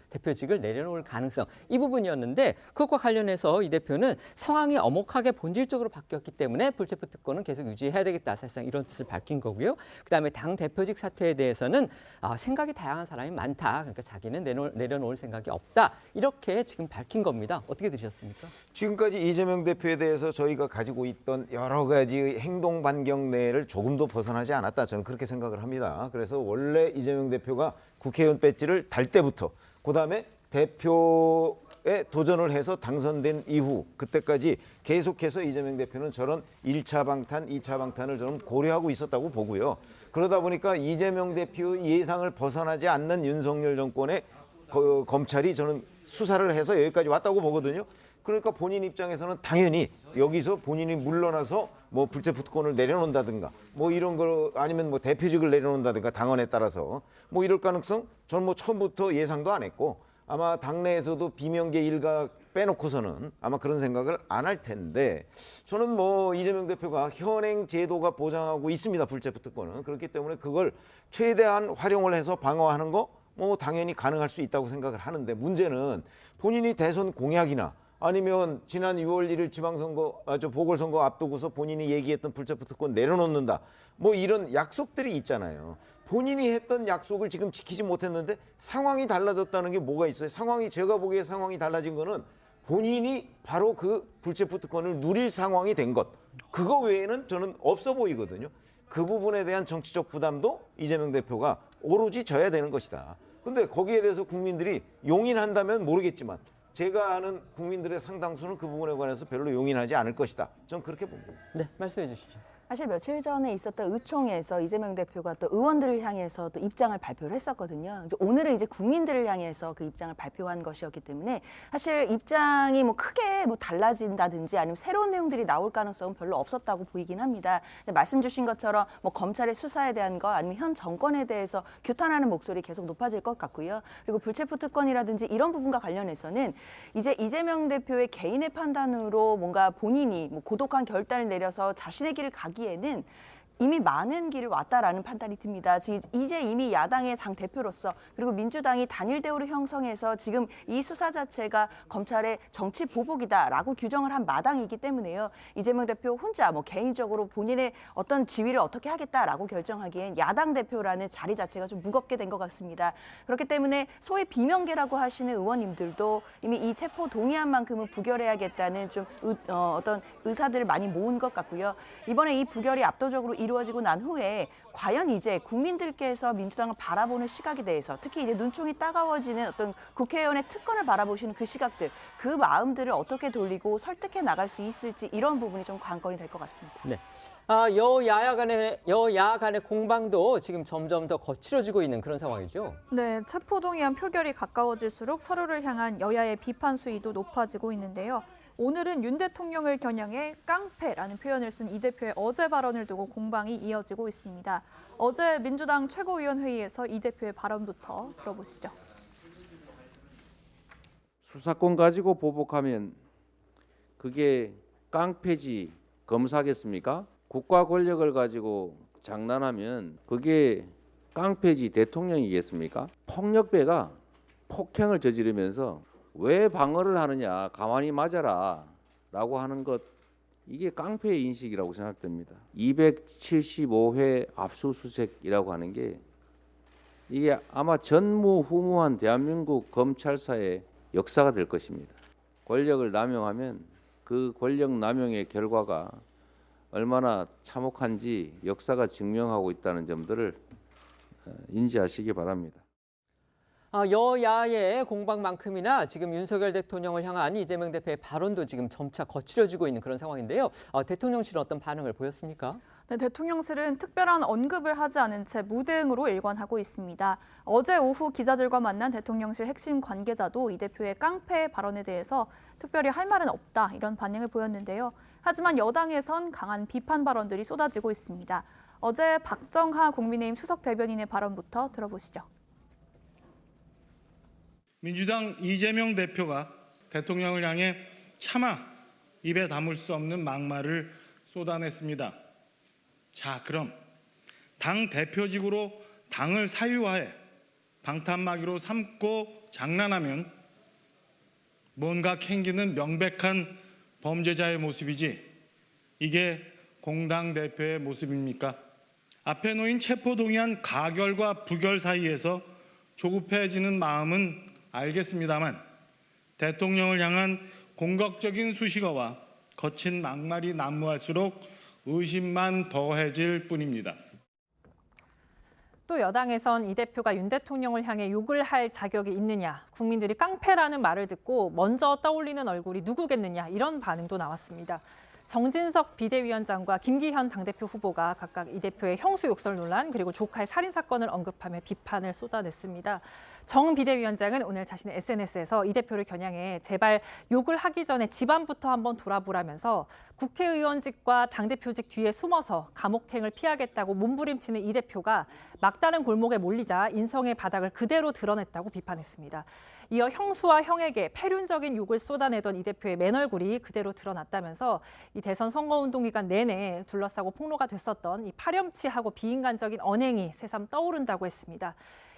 대표직을 내려놓을 가능성, 이 부분이었는데, 그것과 관련해서 이 대표는 상황이 엄혹하게 본질적으로 바뀌었기 때문에 불체포 특권은 계속 유지해야 되겠다, 사실상 이런 뜻을 밝힌 거고요. 그다음에 당 대표직 사퇴에 대해서는 생각이 다양한 사람이 많다, 그러니까 자기는 내려놓을 생각이 없다, 이렇게 지금 밝힌 겁니다. 어떻게 들으셨습니까? 지금까지 이재명 대표에 대해서 저희가 가지고 있던 여러 가지 행동 반경 내를 조금도 벗어나지 않았다, 저는 그렇게 생각을 합니다. 그래서 원래 이재명 대표가 국회의원 배지를 달 때부터, 그다음에 대표에 도전을 해서 당선된 이후 그때까지 계속해서 이재명 대표는 저런 1차 방탄, 2차 방탄을 저는 고려하고 있었다고 보고요. 그러다 보니까 이재명 대표의 예상을 벗어나지 않는 윤석열 정권의 검찰이 저는 수사를 해서 여기까지 왔다고 보거든요. 그러니까 본인 입장에서는 당연히 여기서 본인이 물러나서 뭐 불체포 특권을 내려놓는다든가 뭐 이런 거, 아니면 뭐 대표직을 내려놓는다든가 당원에 따라서 뭐 이럴 가능성 저는 뭐 처음부터 예상도 안 했고, 아마 당내에서도 비명계 일각 빼놓고서는 아마 그런 생각을 안 할 텐데, 저는 뭐 이재명 대표가 현행 제도가 보장하고 있습니다, 불체포 특권은. 그렇기 때문에 그걸 최대한 활용을 해서 방어하는 거 뭐 당연히 가능할 수 있다고 생각을 하는데, 문제는 본인이 대선 공약이나 아니면 지난 6월 1일 지방선거, 보궐선거 앞두고서 본인이 얘기했던 불체포 특권 내려놓는다, 뭐 이런 약속들이 있잖아요. 본인이 했던 약속을 지금 지키지 못했는데 상황이 달라졌다는 게 뭐가 있어요? 제가 보기에 상황이 달라진 거는 본인이 바로 그 불체포 특권을 누릴 상황이 된 것, 그거 외에는 저는 없어 보이거든요. 그 부분에 대한 정치적 부담도 이재명 대표가 오로지 져야 되는 것이다. 근데 거기에 대해서 국민들이 용인한다면 모르겠지만 제가 아는 국민들의 상당수는 그 부분에 관해서 별로 용인하지 않을 것이다, 저는 그렇게 봅니다. 네, 말씀해 주시죠. 사실 며칠 전에 있었던 의총에서 이재명 대표가 또 의원들을 향해서 또 입장을 발표를 했었거든요. 오늘은 이제 국민들을 향해서 그 입장을 발표한 것이었기 때문에 사실 입장이 뭐 크게 뭐 달라진다든지 아니면 새로운 내용들이 나올 가능성은 별로 없었다고 보이긴 합니다. 말씀 주신 것처럼 뭐 검찰의 수사에 대한 거 아니면 현 정권에 대해서 규탄하는 목소리 계속 높아질 것 같고요. 그리고 불체포 특권이라든지 이런 부분과 관련해서는 이제 이재명 대표의 개인의 판단으로 뭔가 본인이 뭐 고독한 결단을 내려서 자신의 길을 가기 에는 이미 많은 길을 왔다라는 판단이 듭니다. 이제 이미 야당의 당 대표로서, 그리고 민주당이 단일 대우를 형성해서 지금 이 수사 자체가 검찰의 정치 보복이다라고 규정을 한 마당이기 때문에요. 이재명 대표 혼자 뭐 개인적으로 본인의 어떤 지위를 어떻게 하겠다라고 결정하기엔 야당 대표라는 자리 자체가 좀 무겁게 된 것 같습니다. 그렇기 때문에 소위 비명계라고 하시는 의원님들도 이미 이 체포 동의안만큼은 부결해야겠다는 좀 어떤 의사들을 많이 모은 것 같고요. 이번에 이 부결이 압도적으로 이루어지고 난 후에 과연 이제 국민들께서 민주당을 바라보는 시각에 대해서 특히 이제 눈총이 따가워지는 어떤 국회의원의 특권을 바라보시는 그 시각들, 그 마음들을 어떻게 돌리고 설득해 나갈 수 있을지 이런 부분이 좀 관건이 될 것 같습니다. 네. 여야 간의 공방도 지금 점점 더 거칠어지고 있는 그런 상황이죠. 네, 체포동의안 표결이 가까워질수록 서로를 향한 여야의 비판 수위도 높아지고 있는데요. 오늘은 윤 대통령을 겨냥해 깡패라는 표현을 쓴 이 대표의 어제 발언을 두고 공방이 이어지고 있습니다. 어제 민주당 최고위원회의에서 이 대표의 발언부터 들어보시죠. 수사권 가지고 보복하면 그게 깡패지 검사겠습니까? 국가 권력을 가지고 장난하면 그게 깡패지 대통령이겠습니까? 폭력배가 폭행을 저지르면서 왜 방어를 하느냐, 가만히 맞아라 라고 하는 것, 이게 깡패의 인식이라고 생각됩니다. 275회 압수수색이라고 하는 게 이게 아마 전무후무한 대한민국 검찰사의 역사가 될 것입니다. 권력을 남용하면 그 권력 남용의 결과가 얼마나 참혹한지 역사가 증명하고 있다는 점들을 인지하시기 바랍니다. 여야의 공방만큼이나 지금 윤석열 대통령을 향한 이재명 대표의 발언도 지금 점차 거칠어지고 있는 그런 상황인데요. 대통령실은 어떤 반응을 보였습니까? 네, 대통령실은 특별한 언급을 하지 않은 채 무대응으로 일관하고 있습니다. 어제 오후 기자들과 만난 대통령실 핵심 관계자도 이 대표의 깡패 발언에 대해서 특별히 할 말은 없다 이런 반응을 보였는데요. 하지만 여당에선 강한 비판 발언들이 쏟아지고 있습니다. 어제 박정하 국민의힘 수석 대변인의 발언부터 들어보시죠. 민주당 이재명 대표가 대통령을 향해 차마 입에 담을 수 없는 막말을 쏟아냈습니다. 자, 그럼 당 대표직으로 당을 사유화해 방탄마귀로 삼고 장난하면 뭔가 캥기는 명백한 범죄자의 모습이지 이게 공당 대표의 모습입니까? 앞에 놓인 체포동의안 가결과 부결 사이에서 조급해지는 마음은 알겠습니다만 대통령을 향한 공격적인 수식어와 거친 막말이 난무할수록 의심만 더해질 뿐입니다. 또 여당에선 이 대표가 윤 대통령을 향해 욕을 할 자격이 있느냐, 국민들이 깡패라는 말을 듣고 먼저 떠올리는 얼굴이 누구겠느냐 이런 반응도 나왔습니다. 정진석 비대위원장과 김기현 당대표 후보가 각각 이 대표의 형수 욕설 논란 그리고 조카의 살인 사건을 언급하며 비판을 쏟아냈습니다. 정 비대위원장은 오늘 자신의 SNS에서 이 대표를 겨냥해 제발 욕을 하기 전에 집안부터 한번 돌아보라면서 국회의원직과 당대표직 뒤에 숨어서 감옥행을 피하겠다고 몸부림치는 이 대표가 막다른 골목에 몰리자 인성의 바닥을 그대로 드러냈다고 비판했습니다. 이어 형수와 형에게 패륜적인 욕을 쏟아내던 이 대표의 맨얼굴이 그대로 드러났다면서 이 대선 선거운동 기간 내내 둘러싸고 폭로가 됐었던 이 파렴치하고 비인간적인 언행이 새삼 떠오른다고 했습니다.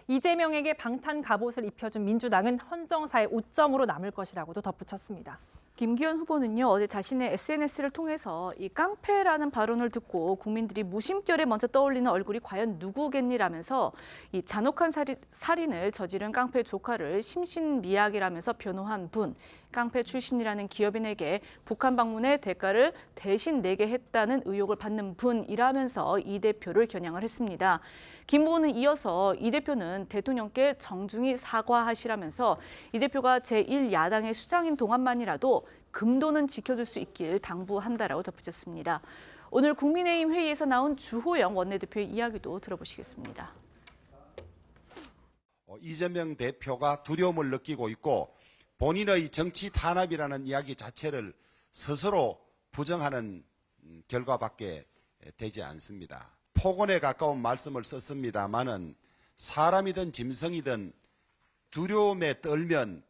이재명에게 방탄 갑옷을 입혀준 민주당은 헌정사의 오점으로 남을 것이라고도 덧붙였습니다. 김기현 후보는요, 어제 자신의 SNS를 통해서 이 깡패라는 발언을 듣고 국민들이 무심결에 먼저 떠올리는 얼굴이 과연 누구겠니라면서 이 잔혹한 살인을 저지른 깡패 조카를 심신미약이라면서 변호한 분, 깡패 출신이라는 기업인에게 북한 방문의 대가를 대신 내게 했다는 의혹을 받는 분이라면서 이 대표를 겨냥을 했습니다. 김 후보는 이어서 이 대표는 대통령께 정중히 사과하시라면서 이 대표가 제1야당의 수장인 동안만이라도 금도는 지켜줄 수 있길 당부한다라고 덧붙였습니다. 오늘 국민의힘 회의에서 나온 주호영 원내대표의 이야기도 들어보시겠습니다. 이재명 대표가 두려움을 느끼고 있고 본인의 정치 탄압이라는 이야기 자체를 스스로 부정하는 결과밖에 되지 않습니다. 폭언에 가까운 말씀을 썼습니다마는 사람이든 짐승이든 두려움에 떨면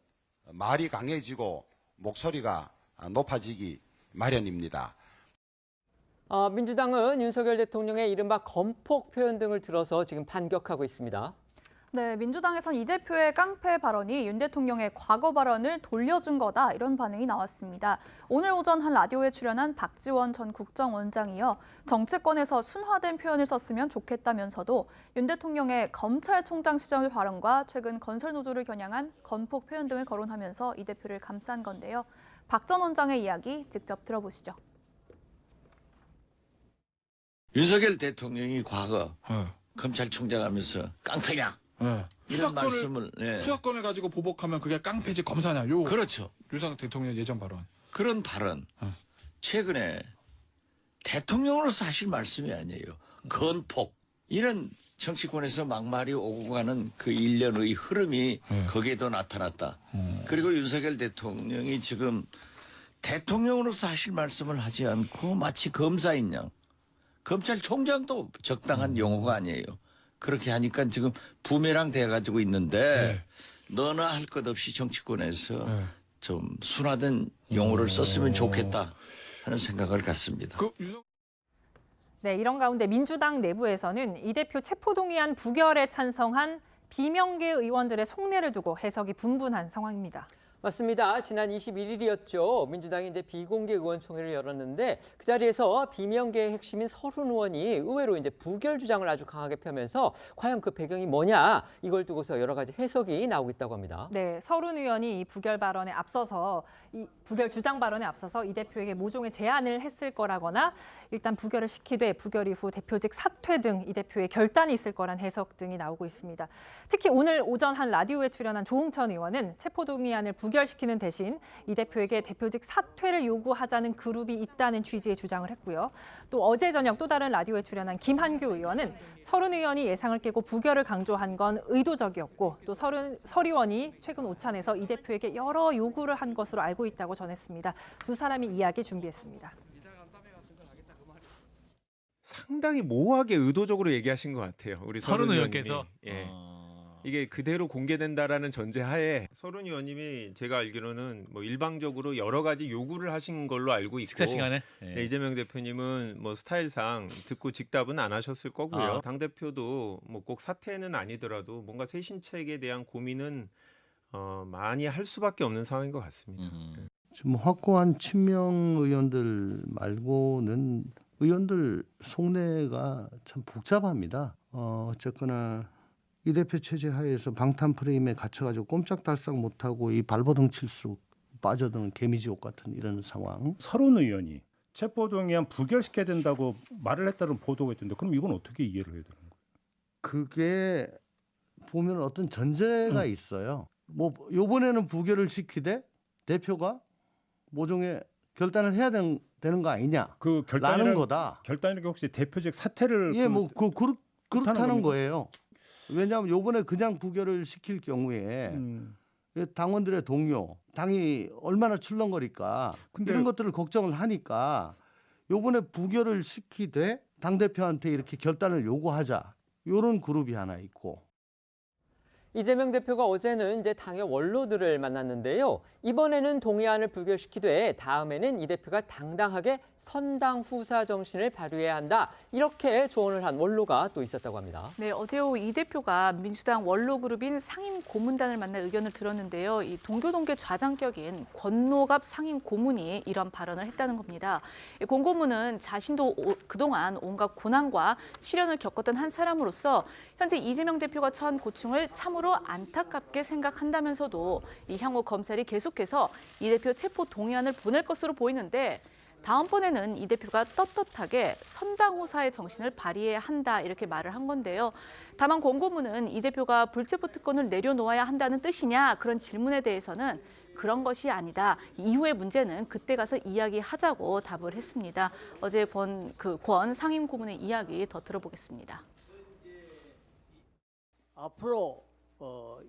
말이 강해지고 목소리가 높아지기 마련입니다. 민주당은 윤석열 대통령의 이른바 건폭 표현 등을 들어서 지금 반격하고 있습니다. 네, 민주당에선 이 대표의 깡패 발언이 윤 대통령의 과거 발언을 돌려준 거다 이런 반응이 나왔습니다. 오늘 오전 한 라디오에 출연한 박지원 전 국정원장이요. 정치권에서 순화된 표현을 썼으면 좋겠다면서도 윤 대통령의 검찰총장 시절 발언과 최근 건설노조를 겨냥한 건폭 표현 등을 거론하면서 이 대표를 감싼 건데요. 박 전 원장의 이야기 직접 들어보시죠. 윤석열 대통령이 과거 검찰총장 하면서 깡패냐 이런 말씀을 수사권을 가지고 보복하면 그게 깡패지 검사냐 요 그렇죠. 윤석열 대통령 예전 발언 그런 발언 최근에 대통령으로서 하실 말씀이 아니에요. 건폭 이런 정치권에서 막말이 오고 가는 그 일련의 흐름이 거기에도 나타났다. 그리고 윤석열 대통령이 지금 대통령으로서 하실 말씀을 하지 않고 마치 검사인 양 검찰총장도 적당한 용어가 아니에요. 그렇게 하니까 지금 부메랑 돼가지고 있는데 너나 할 것 없이 정치권에서 좀 순화된 용어를 썼으면 좋겠다 하는 생각을 갖습니다. 네, 이런 가운데 민주당 내부에서는 이 대표 체포동의안 부결에 찬성한 비명계 의원들의 속내를 두고 해석이 분분한 상황입니다. 맞습니다. 지난 21일이었죠. 민주당이 이제 비공개 의원총회를 열었는데 그 자리에서 비명계의 핵심인 서른 의원이 의외로 이제 부결 주장을 아주 강하게 펴면서 과연 그 배경이 뭐냐 이걸 두고서 여러 가지 해석이 나오고 있다고 합니다. 네, 서른 의원이 이 부결 발언에 앞서서 이 부결 주장 발언에 앞서서 이 대표에게 모종의 제안을 했을 거라거나 일단 부결을 시키되 부결 이후 대표직 사퇴 등 이 대표의 결단이 있을 거란 해석 등이 나오고 있습니다. 특히 오늘 오전 한 라디오에 출연한 조응천 의원은 체포동의안을 부결시키는 대신 이 대표에게 대표직 사퇴를 요구하자는 그룹이 있다는 취지의 주장을 했고요. 또 어제 저녁 또 다른 라디오에 출연한 김한규 의원은 서른 의원이 예상을 깨고 부결을 강조한 건 의도적이었고 또 서 의원이 최근 오찬에서 이 대표에게 여러 요구를 한 것으로 알고 있다고 전했습니다. 두 사람이 이야기 준비했습니다. 상당히 모호하게 의도적으로 얘기하신 것 같아요. 우리 서른 의원께서 예. 이게 그대로 공개된다라는 전제하에 서른 의원님이 제가 알기로는 뭐 일방적으로 여러 가지 요구를 하신 걸로 알고 있고 식사 시간에 네, 이재명 대표님은 뭐 스타일상 듣고 직답은 안 하셨을 거고요. 당 대표도 뭐 꼭 사퇴는 아니더라도 뭔가 쇄신책에 대한 고민은 많이 할 수밖에 없는 상황인 것 같습니다. 좀 확고한 친명 의원들 말고는 의원들 속내가 참 복잡합니다. 어쨌거나 이 대표 체제 하에서 방탄 프레임에 갇혀가지고 꼼짝달싹 못하고 이 발버둥 칠수록 빠져드는 개미지옥 같은 이런 상황. 서른 의원이 체포동의안 부결시켜야 된다고 말을 했다는 보도가 있던데 그럼 이건 어떻게 이해를 해야 되는 거예요? 그게 보면 어떤 전제가 있어요. 뭐 이번에는 부결을 시키되 대표가 모종의 결단을 해야 되는 거 아니냐? 그 라는 거다. 결단이 혹시 대표직 사퇴를 예, 뭐 그렇다는 겁니까? 거예요. 왜냐하면 요번에 그냥 부결을 시킬 경우에 당원들의 동요, 당이 얼마나 출렁거릴까 이런 것들을 걱정을 하니까 요번에 부결을 시키되 당대표한테 이렇게 결단을 요구하자 이런 그룹이 하나 있고. 이재명 대표가 어제는 이제 당의 원로들을 만났는데요. 이번에는 동의안을 부결시키되 다음에는 이 대표가 당당하게 선당 후사 정신을 발휘해야 한다. 이렇게 조언을 한 원로가 또 있었다고 합니다. 네, 어제 오후 이 대표가 민주당 원로 그룹인 상임 고문단을 만나 의견을 들었는데요. 이 동교동계 좌장격인 권노갑 상임 고문이 이런 발언을 했다는 겁니다. 이 공고문은 자신도 그동안 온갖 고난과 시련을 겪었던 한 사람으로서 현재 이재명 대표가 처한 고충을 참으로 안타깝게 생각한다면서도 이 향후 검찰이 계속해서 이 대표 체포 동의안을 보낼 것으로 보이는데 다음번에는 이 대표가 떳떳하게 선당후사의 정신을 발휘해야 한다 이렇게 말을 한 건데요. 다만 권고문은 이 대표가 불체포 특권을 내려놓아야 한다는 뜻이냐 그런 질문에 대해서는 그런 것이 아니다. 이후의 문제는 그때 가서 이야기하자고 답을 했습니다. 어제 권 상임 고문의 이야기 더 들어보겠습니다. 앞으로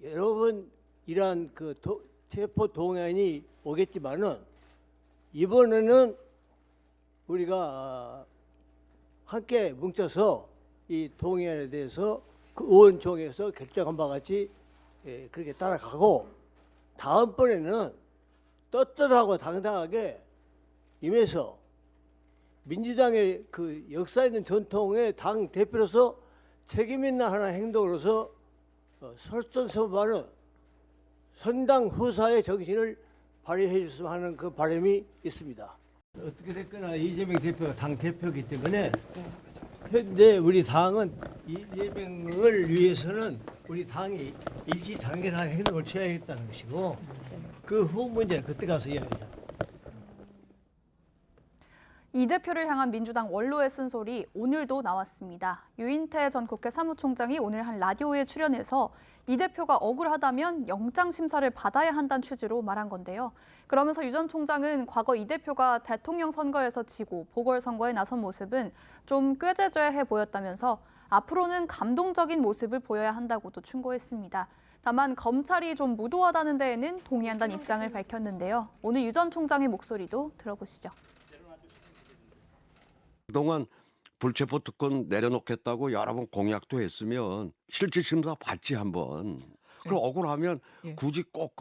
여러 번 이러한 체포 동의안이 오겠지만은 이번에는 우리가 함께 뭉쳐서 이 동의안에 대해서 그 의원총회에서 결정한 바 같이 그렇게 따라가고 다음번에는 떳떳하고 당당하게 임해서 민주당의 그 역사 있는 전통의 당 대표로서 책임 있는 하나 행동으로서 설전서반은 선당 후사의 정신을 발휘해 줬으면 하는 그 바람이 있습니다. 어떻게 됐거나 이재명 대표가 당 대표이기 때문에 현재 우리 당은 이재명을 위해서는 우리 당이 일치 단결한 행동을 취해야겠다는 것이고 그 후 문제는 그때 가서 이야기하자. 이 대표를 향한 민주당 원로의 쓴소리 오늘도 나왔습니다. 유인태 전 국회 사무총장이 오늘 한 라디오에 출연해서 이 대표가 억울하다면 영장 심사를 받아야 한다는 취지로 말한 건데요. 그러면서 유 전 총장은 과거 이 대표가 대통령 선거에서 지고 보궐선거에 나선 모습은 좀 꾀죄죄해 보였다면서 앞으로는 감동적인 모습을 보여야 한다고도 충고했습니다. 다만 검찰이 좀 무도하다는 데에는 동의한다는 입장을 밝혔는데요. 오늘 유 전 총장의 목소리도 들어보시죠. 그동안 불체포 특권 내려놓겠다고 여러 번 공약도 했으면 실질심사 받지 한번. 그럼 억울하면 굳이 꼭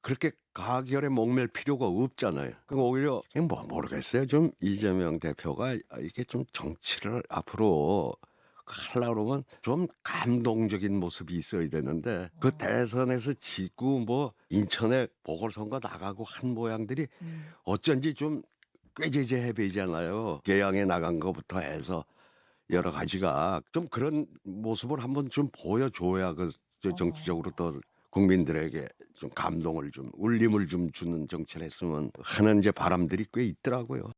그렇게 가결에 목맬 필요가 없잖아요. 그럼 오히려 뭐 모르겠어요. 좀 이재명 대표가 이게 좀 정치를 앞으로 하려고 그러면 좀 감동적인 모습이 있어야 되는데 그 대선에서 지고 뭐 인천에 보궐선거 나가고 한 모양들이 어쩐지 좀 꾀죄죄해 보이잖아요. 개항에 나간 것부터 해서 여러 가지가 좀 그런 모습을 한번 좀 보여줘야 정치적으로 더 국민들에게 좀 감동을 좀 울림을 좀 주는 정치를 했으면 하는 이제 바람들이 꽤 있더라고요.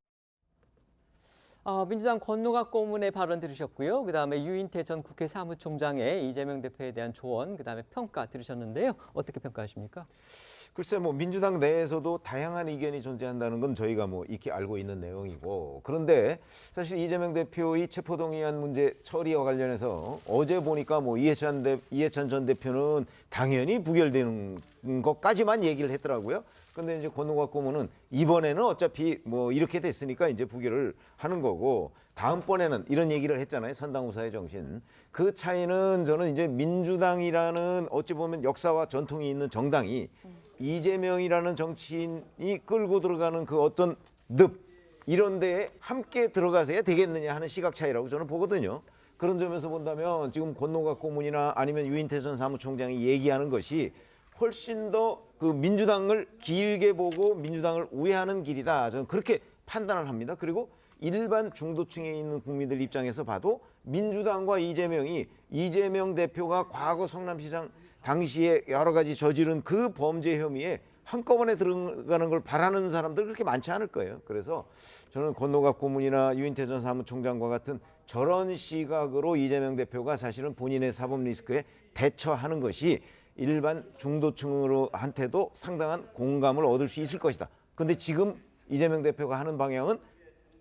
민주당 권노갑 고문의 발언 들으셨고요. 그다음에 유인태 전 국회 사무총장의 이재명 대표에 대한 조언, 그다음에 평가 들으셨는데요. 어떻게 평가하십니까? 글쎄 뭐 민주당 내에서도 다양한 의견이 존재한다는 건 저희가 뭐 익히 알고 있는 내용이고, 그런데 사실 이재명 대표의 체포동의안 문제 처리와 관련해서 어제 보니까 뭐 이해찬 전 대표는 당연히 부결되는 것까지만 얘기를 했더라고요. 근데 이제 권노갑 고문은 이번에는 어차피 뭐 이렇게 됐으니까 이제 부결을 하는 거고, 다음번에는 이런 얘기를 했잖아요. 선당우사의 정신. 그 차이는 저는 이제 민주당이라는 어찌 보면 역사와 전통이 있는 정당이 이재명이라는 정치인이 끌고 들어가는 그 어떤 늪 이런 데에 함께 들어가서야 되겠느냐 하는 시각 차이라고 저는 보거든요. 그런 점에서 본다면 지금 권노갑 고문이나 아니면 유인태 전 사무총장이 얘기하는 것이 훨씬 더 그 민주당을 길게 보고 민주당을 우회하는 길이다. 저는 그렇게 판단을 합니다. 그리고 일반 중도층에 있는 국민들 입장에서 봐도 민주당과 이재명 대표가 과거 성남시장 당시에 여러 가지 저지른 그 범죄 혐의에 한꺼번에 들어가는 걸 바라는 사람들 그렇게 많지 않을 거예요. 그래서 저는 권노갑 고문이나 유인태 전 사무총장과 같은 저런 시각으로 이재명 대표가 사실은 본인의 사법 리스크에 대처하는 것이 일반 중도층으로한테도 상당한 공감을 얻을 수 있을 것이다. 그런데 지금 이재명 대표가 하는 방향은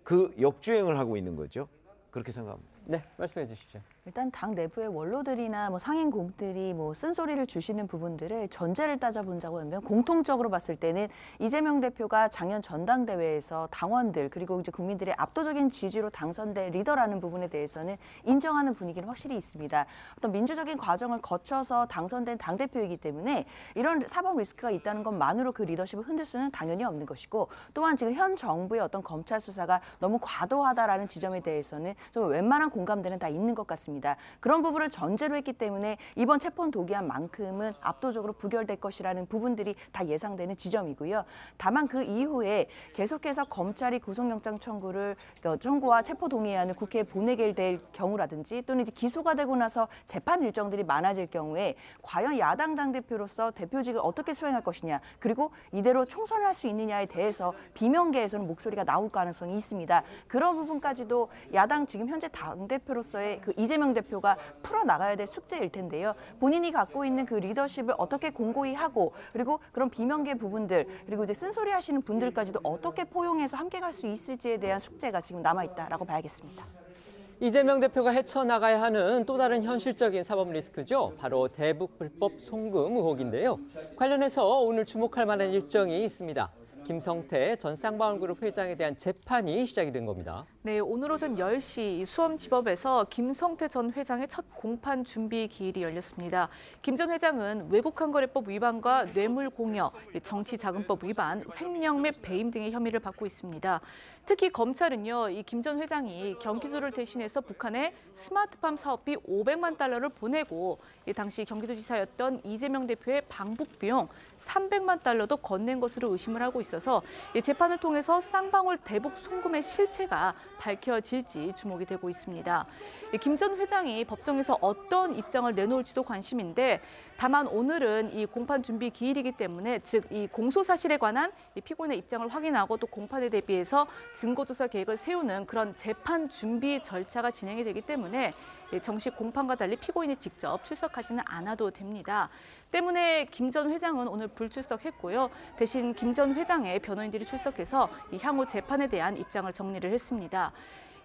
그 역주행을 하고 있는 거죠. 그렇게 생각합니다. 네, 말씀해 주시죠. 일단 당 내부의 원로들이나 뭐 상임공들이 뭐 쓴소리를 주시는 부분들을 전제를 따져본다고 하면 공통적으로 봤을 때는 이재명 대표가 작년 전당대회에서 당원들 그리고 이제 국민들의 압도적인 지지로 당선된 리더라는 부분에 대해서는 인정하는 분위기는 확실히 있습니다. 어떤 민주적인 과정을 거쳐서 당선된 당대표이기 때문에 이런 사법 리스크가 있다는 것만으로 그 리더십을 흔들 수는 당연히 없는 것이고, 또한 지금 현 정부의 어떤 검찰 수사가 너무 과도하다라는 지점에 대해서는 좀 웬만한 공감대는 다 있는 것 같습니다. 그런 부분을 전제로 했기 때문에 이번 체포동의안만큼은 압도적으로 부결될 것이라는 부분들이 다 예상되는 지점이고요. 다만 그 이후에 계속해서 검찰이 구속영장 청구와 체포동의안을 국회에 보내게 될 경우라든지, 또는 이제 기소가 되고 나서 재판 일정들이 많아질 경우에 과연 야당 당대표로서 대표직을 어떻게 수행할 것이냐, 그리고 이대로 총선을 할 수 있느냐에 대해서 비명계에서는 목소리가 나올 가능성이 있습니다. 그런 부분까지도 야당 지금 현재 당대표로서의 그 이재명 대표가 풀어나가야 될 숙제일 텐데요. 본인이 갖고 있는 그 리더십을 어떻게 공고히 하고, 그리고 그런 비명계 부분들, 그리고 이제 쓴소리 하시는 분들까지도 어떻게 포용해서 함께 갈 수 있을지에 대한 숙제가 지금 남아있다라고 봐야겠습니다. 이재명 대표가 헤쳐나가야 하는 또 다른 현실적인 사법 리스크죠. 바로 대북 불법 송금 의혹인데요. 관련해서 오늘 주목할 만한 일정이 있습니다. 김성태 전 쌍방울그룹 회장에 대한 재판이 시작이 된 겁니다. 네, 오늘 오전 10시 수원지법에서 김성태 전 회장의 첫 공판 준비 기일이 열렸습니다. 김 전 회장은 외국환거래법 위반과 뇌물공여, 정치자금법 위반, 횡령 및 배임 등의 혐의를 받고 있습니다. 특히 검찰은요, 이 김 전 회장이 경기도를 대신해서 북한에 스마트팜 사업비 500만 달러를 보내고 당시 경기도지사였던 이재명 대표의 방북 비용 300만 달러도 건넨 것으로 의심을 하고 있어서 이 재판을 통해서 쌍방울 대북 송금의 실체가 밝혀질지 주목이 되고 있습니다. 김 전 회장이 법정에서 어떤 입장을 내놓을지도 관심인데 다만 오늘은 이 공판 준비 기일이기 때문에 즉 이 공소 사실에 관한 이 피고인의 입장을 확인하고 또 공판에 대비해서 증거조사 계획을 세우는 그런 재판 준비 절차가 진행이 되기 때문에 정식 공판과 달리 피고인이 직접 출석하지는 않아도 됩니다. 때문에 김 전 회장은 오늘 불출석했고요. 대신 김 전 회장의 변호인들이 출석해서 이 향후 재판에 대한 입장을 정리를 했습니다.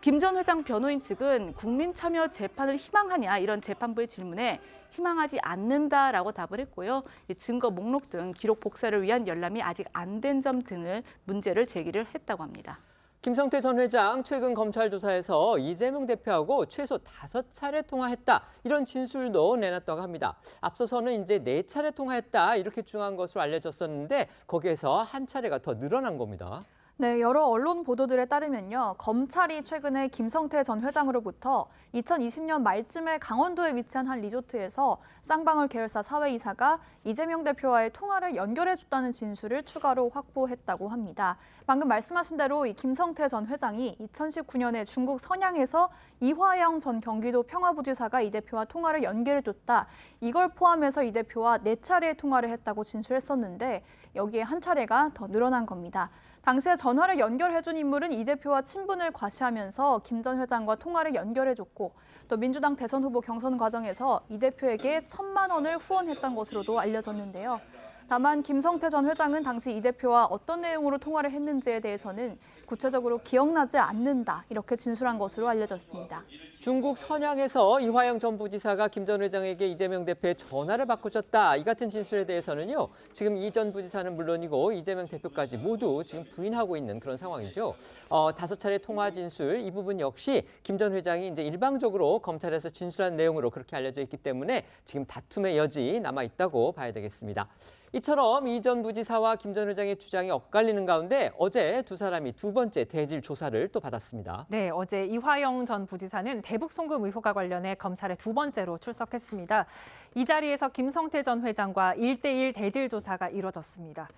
김 전 회장 변호인 측은 국민 참여 재판을 희망하냐 이런 재판부의 질문에 희망하지 않는다라고 답을 했고요. 증거 목록 등 기록 복사를 위한 열람이 아직 안 된 점 등을 문제를 제기를 했다고 합니다. 김성태 전 회장 최근 검찰 조사에서 이재명 대표하고 최소 5차례 통화했다 이런 진술도 내놨다고 합니다. 앞서서는 이제 4차례 통화했다 이렇게 주장한 것으로 알려졌었는데 거기에서 한 차례가 더 늘어난 겁니다. 네, 여러 언론 보도들에 따르면요. 검찰이 최근에 김성태 전 회장으로부터 2020년 말쯤에 강원도에 위치한 한 리조트에서 쌍방울 계열사 사회이사가 이재명 대표와의 통화를 연결해줬다는 진술을 추가로 확보했다고 합니다. 방금 말씀하신 대로 이 김성태 전 회장이 2019년에 중국 선양에서 이화영 전 경기도 평화부지사가 이 대표와 통화를 연결해줬다. 이걸 포함해서 이 대표와 4차례 통화를 했다고 진술했었는데 여기에 한 차례가 더 늘어난 겁니다. 당시에 전화를 연결해준 인물은 이 대표와 친분을 과시하면서 김 전 회장과 통화를 연결해줬고 또 민주당 대선 후보 경선 과정에서 이 대표에게 1,000만 원을 후원했던 것으로도 알려졌는데요. 다만 김성태 전 회장은 당시 이 대표와 어떤 내용으로 통화를 했는지에 대해서는 구체적으로 기억나지 않는다 이렇게 진술한 것으로 알려졌습니다. 중국 선양에서 이화영 전 부지사가 김 전 회장에게 이재명 대표의 전화를 바꿔줬다. 이 같은 진술에 대해서는요. 지금 이 전 부지사는 물론이고 이재명 대표까지 모두 지금 부인하고 있는 그런 상황이죠. 5차례 통화 진술 이 부분 역시 김 전 회장이 이제 일방적으로 검찰에서 진술한 내용으로 그렇게 알려져 있기 때문에 지금 다툼의 여지 남아 있다고 봐야 되겠습니다. 이처럼 이 전 부지사와 김 전 회장의 주장이 엇갈리는 가운데 어제 두 사람이 두 번째 대질 조사를 또 받았습니다. 네, 어제 이화영 전 부지사는 대북 송금 의혹과 관련해 검찰에 두 번째로 출석했습니다. 이 자리에서 김성태 전 회장과 1대1 대질 조사가 이뤄졌습니다.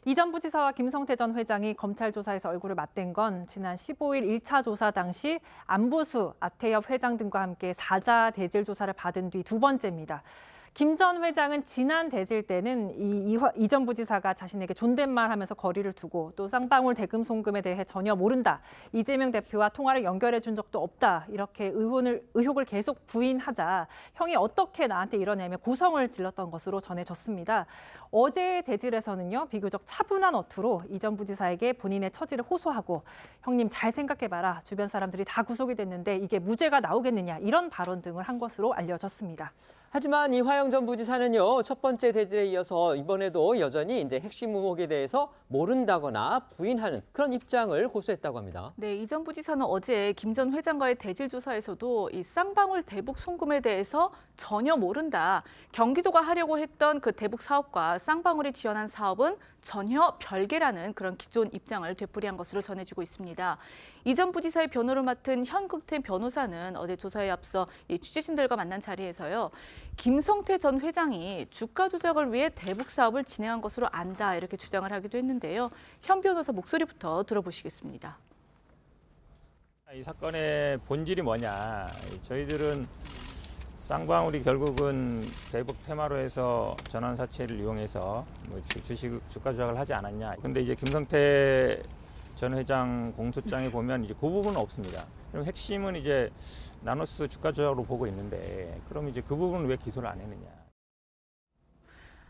이 전 부지사와 김성태 전 회장이 검찰 조사에서 얼굴을 맞댄 건 지난 15일 1차 조사 당시 안부수, 아태엽 회장 등과 함께 4자 대질 조사를 받은 뒤 두 번째입니다. 김 전 회장은 지난 대질 때는 이 전 부지사가 자신에게 존댓말하면서 거리를 두고 또 쌍방울 대금 송금에 대해 전혀 모른다. 이재명 대표와 통화를 연결해 준 적도 없다. 이렇게 의혹을 계속 부인하자 형이 어떻게 나한테 이러냐며 고성을 질렀던 것으로 전해졌습니다. 어제 대질에서는요. 비교적 차분한 어투로 이 전 부지사에게 본인의 처지를 호소하고 형님 잘 생각해봐라. 주변 사람들이 다 구속이 됐는데 이게 무죄가 나오겠느냐. 이런 발언 등을 한 것으로 알려졌습니다. 하지만 이화영 전 부지사는요, 첫 번째 대질에 이어서 이번에도 여전히 이제 핵심 의혹에 대해서 모른다거나 부인하는 그런 입장을 호소했다고 합니다. 네, 이 전 부지사는 어제 김 전 회장과의 대질 조사에서도 이 쌍방울 대북 송금에 대해서 전혀 모른다. 경기도가 하려고 했던 그 대북 사업과 쌍방울이 지원한 사업은 전혀 별개라는 그런 기존 입장을 되풀이한 것으로 전해지고 있습니다. 이 전 부지사의 변호를 맡은 현극태 변호사는 어제 조사에 앞서 이 취재진들과 만난 자리에서요. 김성태 전 회장이 주가 조작을 위해 대북 사업을 진행한 것으로 안다 이렇게 주장을 하기도 했는데요. 현 변호사 목소리부터 들어보시겠습니다. 이 사건의 본질이 뭐냐. 저희들은 쌍방울이 결국은 대북 테마로 해서 전환사채를 이용해서 주식 주가 조작을 하지 않았냐. 근데 이제 김성태 전 회장 공소장에 보면 이제 그 부분은 없습니다. 그럼 핵심은 이제 나노스 주가 조작으로 보고 있는데 그럼 이제 그 부분은 왜 기소를 안 했느냐.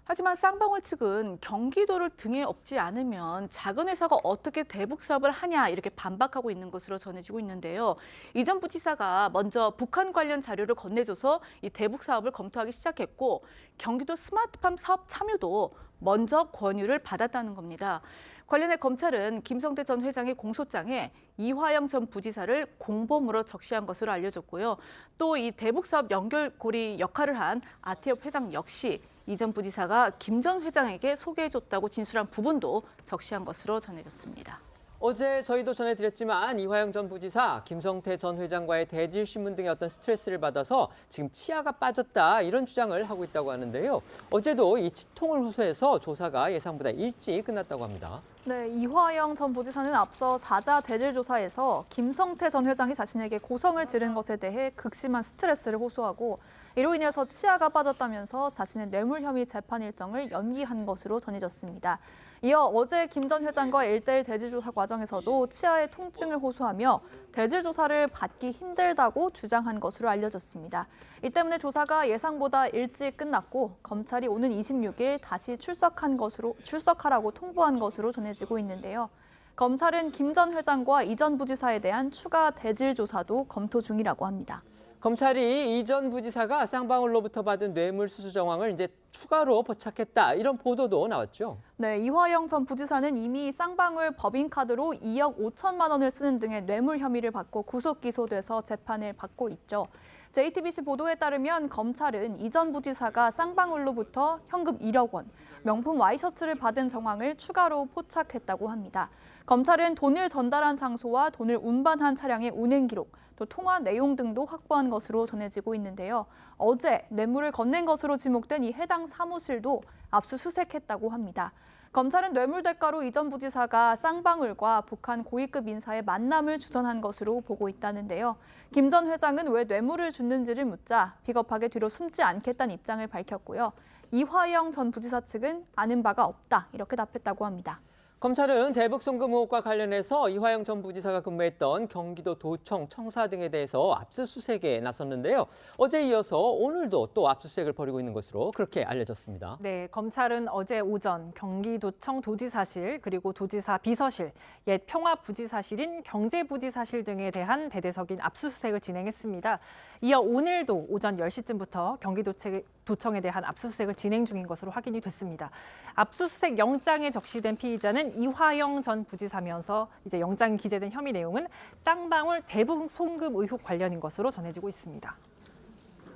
하지만 쌍방울 측은 경기도를 등에 업지 않으면 작은 회사가 어떻게 대북 사업을 하냐 이렇게 반박하고 있는 것으로 전해지고 있는데요. 이 전 부지사가 먼저 북한 관련 자료를 건네줘서 이 대북 사업을 검토하기 시작했고 경기도 스마트팜 사업 참여도 먼저 권유를 받았다는 겁니다. 관련해 검찰은 김성태 전 회장의 공소장에 이화영 전 부지사를 공범으로 적시한 것으로 알려졌고요. 또 이 대북 사업 연결고리 역할을 한 아태엽 회장 역시 이 전 부지사가 김 전 회장에게 소개해줬다고 진술한 부분도 적시한 것으로 전해졌습니다. 어제 저희도 전해드렸지만 이화영 전 부지사, 김성태 전 회장과의 대질 신문 등의 어떤 스트레스를 받아서 지금 치아가 빠졌다 이런 주장을 하고 있다고 하는데요. 어제도 이 치통을 호소해서 조사가 예상보다 일찍 끝났다고 합니다. 네, 이화영 전 부지사는 앞서 사자 대질 조사에서 김성태 전 회장이 자신에게 고성을 지른 것에 대해 극심한 스트레스를 호소하고 이로 인해서 치아가 빠졌다면서 자신의 뇌물 혐의 재판 일정을 연기한 것으로 전해졌습니다. 이어 어제 김 전 회장과 1대1 대질 조사 과정에서도 치아의 통증을 호소하며 대질 조사를 받기 힘들다고 주장한 것으로 알려졌습니다. 이 때문에 조사가 예상보다 일찍 끝났고 검찰이 오는 26일 다시 출석하라고 통보한 것으로 전해지고 있는데요. 검찰은 김 전 회장과 이 전 부지사에 대한 추가 대질 조사도 검토 중이라고 합니다. 검찰이 이 전 부지사가 쌍방울로부터 받은 뇌물수수 정황을 이제 추가로 포착했다 이런 보도도 나왔죠. 네, 이화영 전 부지사는 이미 쌍방울 법인카드로 2억 5천만 원을 쓰는 등의 뇌물 혐의를 받고 구속 기소돼서 재판을 받고 있죠. JTBC 보도에 따르면 검찰은 이 전 부지사가 쌍방울로부터 현금 1억 원, 명품 와이셔츠를 받은 정황을 추가로 포착했다고 합니다. 검찰은 돈을 전달한 장소와 돈을 운반한 차량의 운행 기록, 또 통화 내용 등도 확보한 것으로 전해지고 있는데요. 어제 뇌물을 건넨 것으로 지목된 이 해당 사무실도 압수수색했다고 합니다. 검찰은 뇌물 대가로 이 전 부지사가 쌍방울과 북한 고위급 인사의 만남을 주선한 것으로 보고 있다는데요. 김 전 회장은 왜 뇌물을 줬는지를 묻자 비겁하게 뒤로 숨지 않겠다는 입장을 밝혔고요. 이화영 전 부지사 측은 아는 바가 없다 이렇게 답했다고 합니다. 검찰은 대북 송금 의혹과 관련해서 이화영 전 부지사가 근무했던 경기도 도청, 청사 등에 대해서 압수수색에 나섰는데요. 어제 이어서 오늘도 또 압수수색을 벌이고 있는 것으로 그렇게 알려졌습니다. 네, 검찰은 어제 오전 경기도청 도지사실 그리고 도지사 비서실, 옛 평화부지사실인 경제부지사실 등에 대한 대대적인 압수수색을 진행했습니다. 이어 오늘도 오전 10시쯤부터 경기도청에 대한 압수수색을 진행 중인 것으로 확인이 됐습니다. 압수수색 영장에 적시된 피의자는 이화영 전 부지사면서 이제 영장 기재된 혐의 내용은 쌍방울 대북 송금 의혹 관련인 것으로 전해지고 있습니다.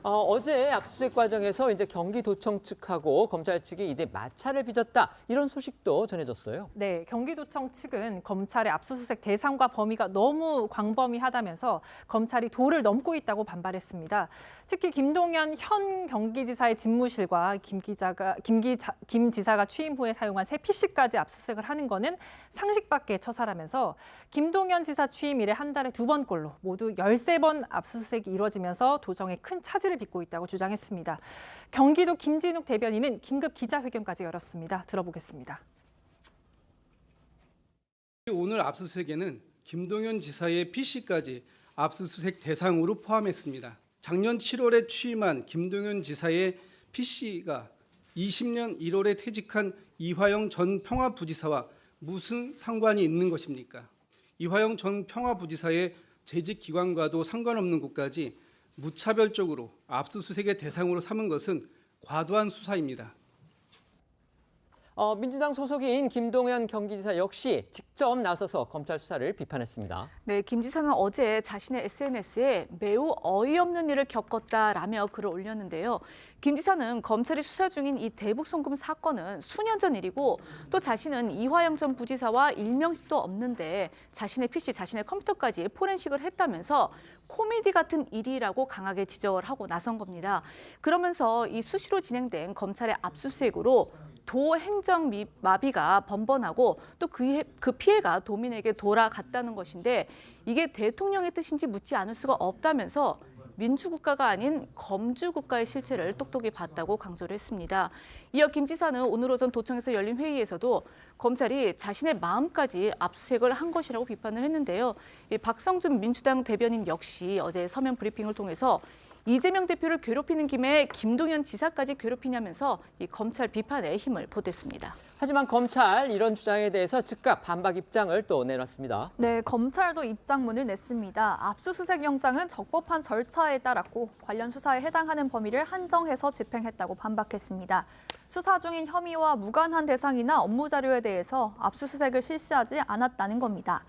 어제 압수수색 과정에서 이제 경기도청 측하고 검찰 측이 이제 마찰을 빚었다 이런 소식도 전해졌어요. 네, 경기도청 측은 검찰의 압수수색 대상과 범위가 너무 광범위하다면서 검찰이 도를 넘고 있다고 반발했습니다. 특히 김동연 현 경기지사의 집무실과 김 지사가 취임 후에 사용한 새 PC까지 압수수색을 하는 거는 상식 밖의 처사라면서 김동연 지사 취임 이래 한 달에 2번꼴로 모두 13번 압수수색이 이루어지면서 도정에 큰 차질을 빚고 있다고 주장했습니다. 경기도 김진욱 대변인은 긴급 기자회견까지 열었습니다. 들어보겠습니다. 오늘 압수수색에는 김동연 지사의 PC까지 압수수색 대상으로 포함했습니다. 작년 7월에 취임한 김동연 지사의 PC가 20년 1월에 퇴직한 이화영 전 평화부지사와 무슨 상관이 있는 것입니까? 이화영 전 평화부지사의 재직 기관과도 상관없는 곳까지 무차별적으로 압수수색의 대상으로 삼은 것은 과도한 수사입니다. 민주당 소속인 김동연 경기지사 역시 직접 나서서 검찰 수사를 비판했습니다. 네, 김 지사는 어제 자신의 SNS에 매우 어이없는 일을 겪었다라며 글을 올렸는데요. 김 지사는 검찰이 수사 중인 이 대북 송금 사건은 수년 전 일이고 또 자신은 이화영 전 부지사와 일명식도 없는데 자신의 PC, 자신의 컴퓨터까지 포렌식을 했다면서 코미디 같은 일이라고 강하게 지적을 하고 나선 겁니다. 그러면서 이 수시로 진행된 검찰의 압수수색으로 도 행정 마비가 번번하고 또 그 피해가 도민에게 돌아갔다는 것인데 이게 대통령의 뜻인지 묻지 않을 수가 없다면서 민주국가가 아닌 검주국가의 실체를 똑똑히 봤다고 강조를 했습니다. 이어 김 지사는 오늘 오전 도청에서 열린 회의에서도 검찰이 자신의 마음까지 압수수색을 한 것이라고 비판을 했는데요. 박성준 민주당 대변인 역시 어제 서면 브리핑을 통해서 이재명 대표를 괴롭히는 김에 김동연 지사까지 괴롭히냐면서 이 검찰 비판에 힘을 보탰습니다. 하지만 검찰 이런 주장에 대해서 즉각 반박 입장을 또 내놨습니다. 네, 검찰도 입장문을 냈습니다. 압수수색 영장은 적법한 절차에 따랐고 관련 수사에 해당하는 범위를 한정해서 집행했다고 반박했습니다. 수사 중인 혐의와 무관한 대상이나 업무 자료에 대해서 압수수색을 실시하지 않았다는 겁니다.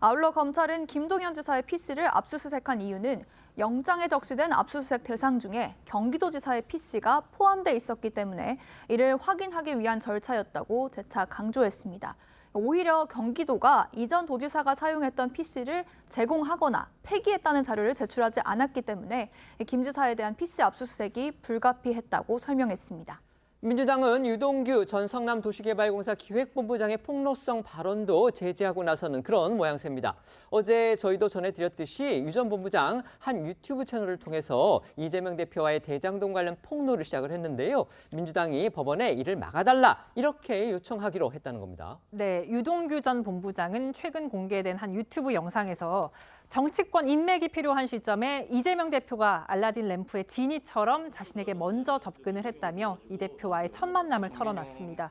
아울러 검찰은 김동연 지사의 PC를 압수수색한 이유는 영장에 적시된 압수수색 대상 중에 경기도지사의 PC가 포함돼 있었기 때문에 이를 확인하기 위한 절차였다고 재차 강조했습니다. 오히려 경기도가 이전 도지사가 사용했던 PC를 제공하거나 폐기했다는 자료를 제출하지 않았기 때문에 김 지사에 대한 PC 압수수색이 불가피했다고 설명했습니다. 민주당은 유동규 전 성남도시개발공사 기획본부장의 폭로성 발언도 제지하고 나서는 그런 모양새입니다. 어제 저희도 전해드렸듯이 유 전 본부장 한 유튜브 채널을 통해서 이재명 대표와의 대장동 관련 폭로를 시작을 했는데요. 민주당이 법원에 이를 막아달라 이렇게 요청하기로 했다는 겁니다. 네, 유동규 전 본부장은 최근 공개된 한 유튜브 영상에서 정치권 인맥이 필요한 시점에 이재명 대표가 알라딘 램프의 지니처럼 자신에게 먼저 접근을 했다며 이 대표와의 첫 만남을 털어놨습니다.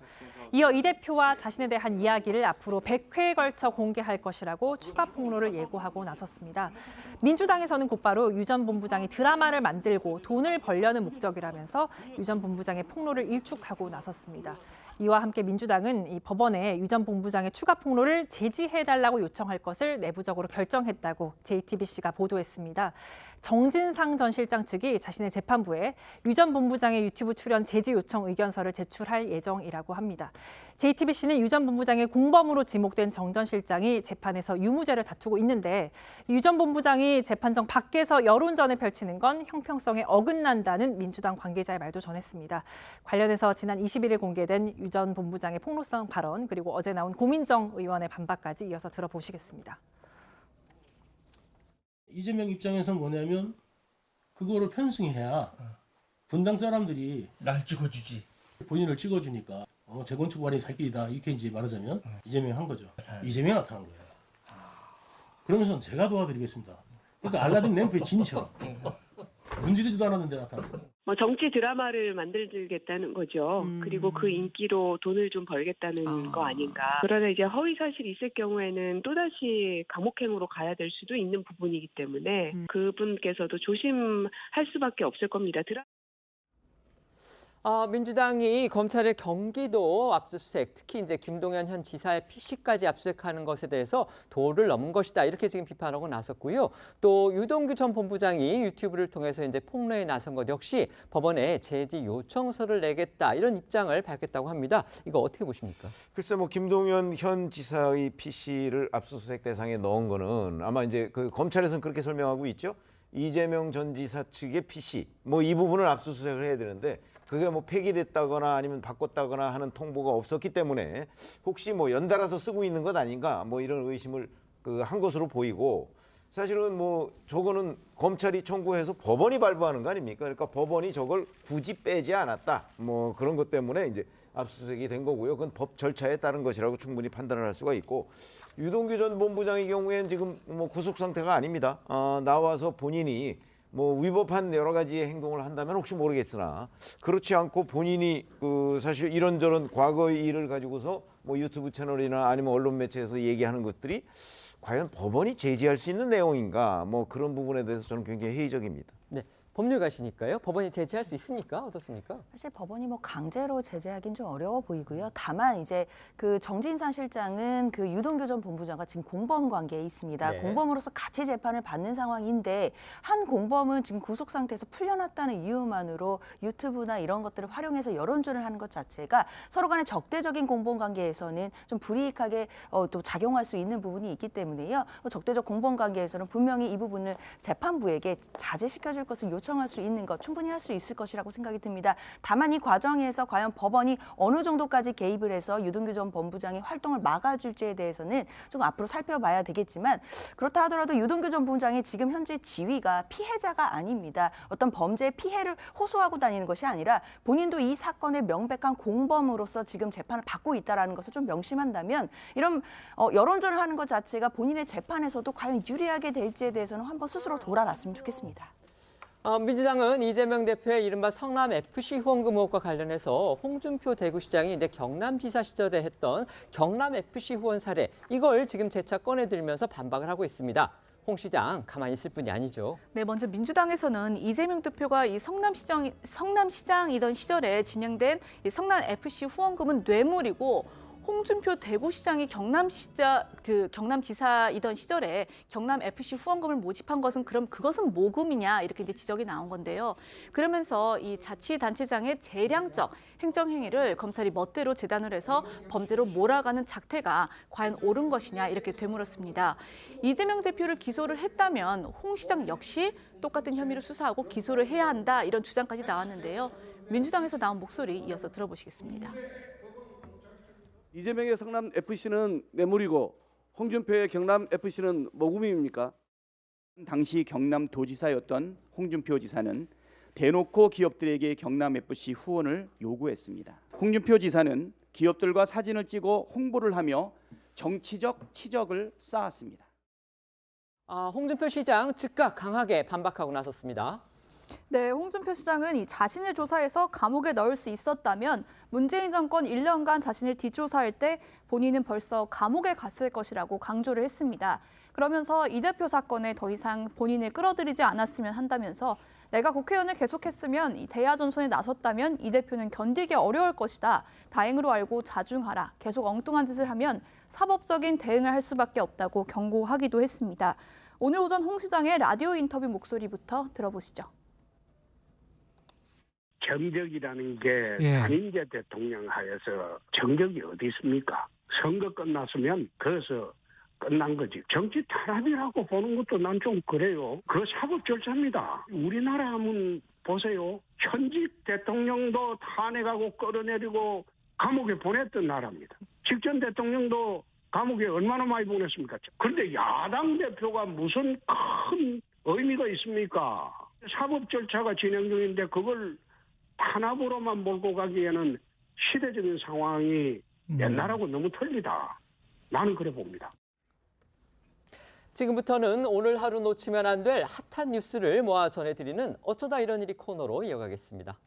이어 이 대표와 자신에 대한 이야기를 앞으로 100회에 걸쳐 공개할 것이라고 추가 폭로를 예고하고 나섰습니다. 민주당에서는 곧바로 유 전 본부장이 드라마를 만들고 돈을 벌려는 목적이라면서 유 전 본부장의 폭로를 일축하고 나섰습니다. 이와 함께 민주당은 이 법원에 유 전 본부장의 추가 폭로를 제지해달라고 요청할 것을 내부적으로 결정했다고 JTBC가 보도했습니다. 정진상 전 실장 측이 자신의 재판부에 유 전 본부장의 유튜브 출연 제지 요청 의견서를 제출할 예정이라고 합니다. JTBC는 유 전 본부장의 공범으로 지목된 정 전 실장이 재판에서 유무죄를 다투고 있는데 유 전 본부장이 재판정 밖에서 여론전을 펼치는 건 형평성에 어긋난다는 민주당 관계자의 말도 전했습니다. 관련해서 지난 21일 공개된 유 전 본부장의 폭로성 발언 그리고 어제 나온 고민정 의원의 반박까지 이어서 들어보시겠습니다. 이재명 입장에서 뭐냐면 그거를 편승해야 분당 사람들이 날 찍어주지. 본인을 찍어주니까 재건축 완이 살 길이다 이렇게 이제 말하자면 이재명이 한 거죠. 이재명이 나타난 거예요. 그러면서 제가 도와드리겠습니다. 그러니까 알라딘 램프의 진처럼 문지르지도 않았는데 나타났어요. 정치 드라마를 만들겠다는 거죠. 그리고 그 인기로 돈을 좀 벌겠다는 거 아닌가. 그러나 이제 허위 사실이 있을 경우에는 또다시 감옥행으로 가야 될 수도 있는 부분이기 때문에 그분께서도 조심할 수밖에 없을 겁니다. 민주당이 검찰의 경기도 압수수색, 특히 이제 김동연 현 지사의 PC까지 압수수색하는 것에 대해서 도를 넘은 것이다 이렇게 지금 비판하고 나섰고요. 또 유동규 전 본부장이 유튜브를 통해서 이제 폭로에 나선 것 역시 법원에 제지 요청서를 내겠다 이런 입장을 밝혔다고 합니다. 이거 어떻게 보십니까? 글쎄 뭐 김동연 현 지사의 PC를 압수수색 대상에 넣은 거는 아마 이제 그 검찰에서는 그렇게 설명하고 있죠. 이재명 전 지사 측의 PC 뭐 이 부분을 압수수색을 해야 되는데. 그게 뭐 폐기됐다거나 아니면 바꿨다거나 하는 통보가 없었기 때문에 혹시 뭐 연달아서 쓰고 있는 것 아닌가 뭐 이런 의심을 한 것으로 보이고 사실은 뭐 저거는 검찰이 청구해서 법원이 발부하는 거 아닙니까? 그러니까 법원이 저걸 굳이 빼지 않았다. 뭐 그런 것 때문에 이제 압수수색이 된 거고요. 그건 법 절차에 따른 것이라고 충분히 판단을 할 수가 있고 유동규 전 본부장의 경우에는 지금 뭐 구속 상태가 아닙니다. 나와서 본인이 뭐 위법한 여러 가지의 행동을 한다면 혹시 모르겠으나 그렇지 않고 본인이 사실 이런저런 과거의 일을 가지고서 뭐 유튜브 채널이나 아니면 언론 매체에서 얘기하는 것들이 과연 법원이 제지할 수 있는 내용인가 뭐 그런 부분에 대해서 저는 굉장히 회의적입니다. 네. 법률가시니까요. 법원이 제지할 수 있습니까? 어떻습니까? 사실 법원이 뭐 강제로 제재하기는 좀 어려워 보이고요. 다만 이제 그 정진상 실장은 그 유동규 전 본부장과 지금 공범 관계에 있습니다. 네. 공범으로서 같이 재판을 받는 상황인데 한 공범은 지금 구속 상태에서 풀려났다는 이유만으로 유튜브나 이런 것들을 활용해서 여론전을 하는 것 자체가 서로 간의 적대적인 공범 관계에서는 좀 불이익하게 또 작용할 수 있는 부분이 있기 때문에요. 적대적 공범 관계에서는 분명히 이 부분을 재판부에게 자제시켜줄 것을 요청할 수 있는 것 충분히 할 수 있을 것이라고 생각이 듭니다. 다만 이 과정에서 과연 법원이 어느 정도까지 개입을 해서 유동규 전 본부장의 활동을 막아줄지에 대해서는 좀 앞으로 살펴봐야 되겠지만 그렇다 하더라도 유동규 전 본부장의 지금 현재 지위가 피해자가 아닙니다. 어떤 범죄의 피해를 호소하고 다니는 것이 아니라 본인도 이 사건의 명백한 공범으로서 지금 재판을 받고 있다는 것을 좀 명심한다면 이런 여론전을 하는 것 자체가 본인의 재판에서도 과연 유리하게 될지에 대해서는 한번 스스로 돌아봤으면 좋겠습니다. 민주당은 이재명 대표의 이른바 성남 FC 후원금 의혹과 관련해서 홍준표 대구시장이 이제 경남지사 시절에 했던 경남 FC 후원 사례 이걸 지금 재차 꺼내들면서 반박을 하고 있습니다. 홍 시장 가만히 있을 뿐이 아니죠. 네, 먼저 민주당에서는 이재명 대표가 이 성남시장이던 시절에 진행된 이 성남 FC 후원금은 뇌물이고 홍준표 대구시장이 경남지사이던 시절에 경남FC 후원금을 모집한 것은 그럼 그것은 모금이냐 이렇게 이제 지적이 나온 건데요. 그러면서 이 자치단체장의 재량적 행정행위를 검찰이 멋대로 재단을 해서 범죄로 몰아가는 작태가 과연 옳은 것이냐 이렇게 되물었습니다. 이재명 대표를 기소를 했다면 홍 시장 역시 똑같은 혐의로 수사하고 기소를 해야 한다 이런 주장까지 나왔는데요. 민주당에서 나온 목소리 이어서 들어보시겠습니다. 이재명의 성남FC는 뇌물이고 홍준표의 경남FC는 모금입니까? 당시 경남도지사였던 홍준표 지사는 대놓고 기업들에게 경남FC 후원을 요구했습니다. 홍준표 지사는 기업들과 사진을 찍어 홍보를 하며 정치적 치적을 쌓았습니다. 홍준표 시장 즉각 강하게 반박하고 나섰습니다. 네, 홍준표 시장은 이 자신을 조사해서 감옥에 넣을 수 있었다면 문재인 정권 1년간 자신을 뒷조사할 때 본인은 벌써 감옥에 갔을 것이라고 강조를 했습니다. 그러면서 이 대표 사건에 더 이상 본인을 끌어들이지 않았으면 한다면서 내가 국회의원을 계속했으면 이 대야전선에 나섰다면 이 대표는 견디기 어려울 것이다. 다행으로 알고 자중하라. 계속 엉뚱한 짓을 하면 사법적인 대응을 할 수밖에 없다고 경고하기도 했습니다. 오늘 오전 홍 시장의 라디오 인터뷰 목소리부터 들어보시죠. 정적이라는 게 단임제 대통령 하에서 정적이 어디 있습니까? 선거 끝났으면 그래서 끝난 거지. 정치 탄압이라고 보는 것도 난 좀 그래요. 그 사법 절차입니다. 우리나라 하면 보세요. 현직 대통령도 탄핵하고 끌어내리고 감옥에 보냈던 나라입니다. 직전 대통령도 감옥에 얼마나 많이 보냈습니까? 그런데 야당 대표가 무슨 큰 의미가 있습니까? 사법 절차가 진행 중인데 그걸 탄압으로만 몰고 가기에는 시대적인 상황이 옛날하고 너무 틀리다. 나는 그래 봅니다. 지금부터는 오늘 하루 놓치면 안 될 핫한 뉴스를 모아 전해드리는 어쩌다 이런 일이 코너로 이어가겠습니다.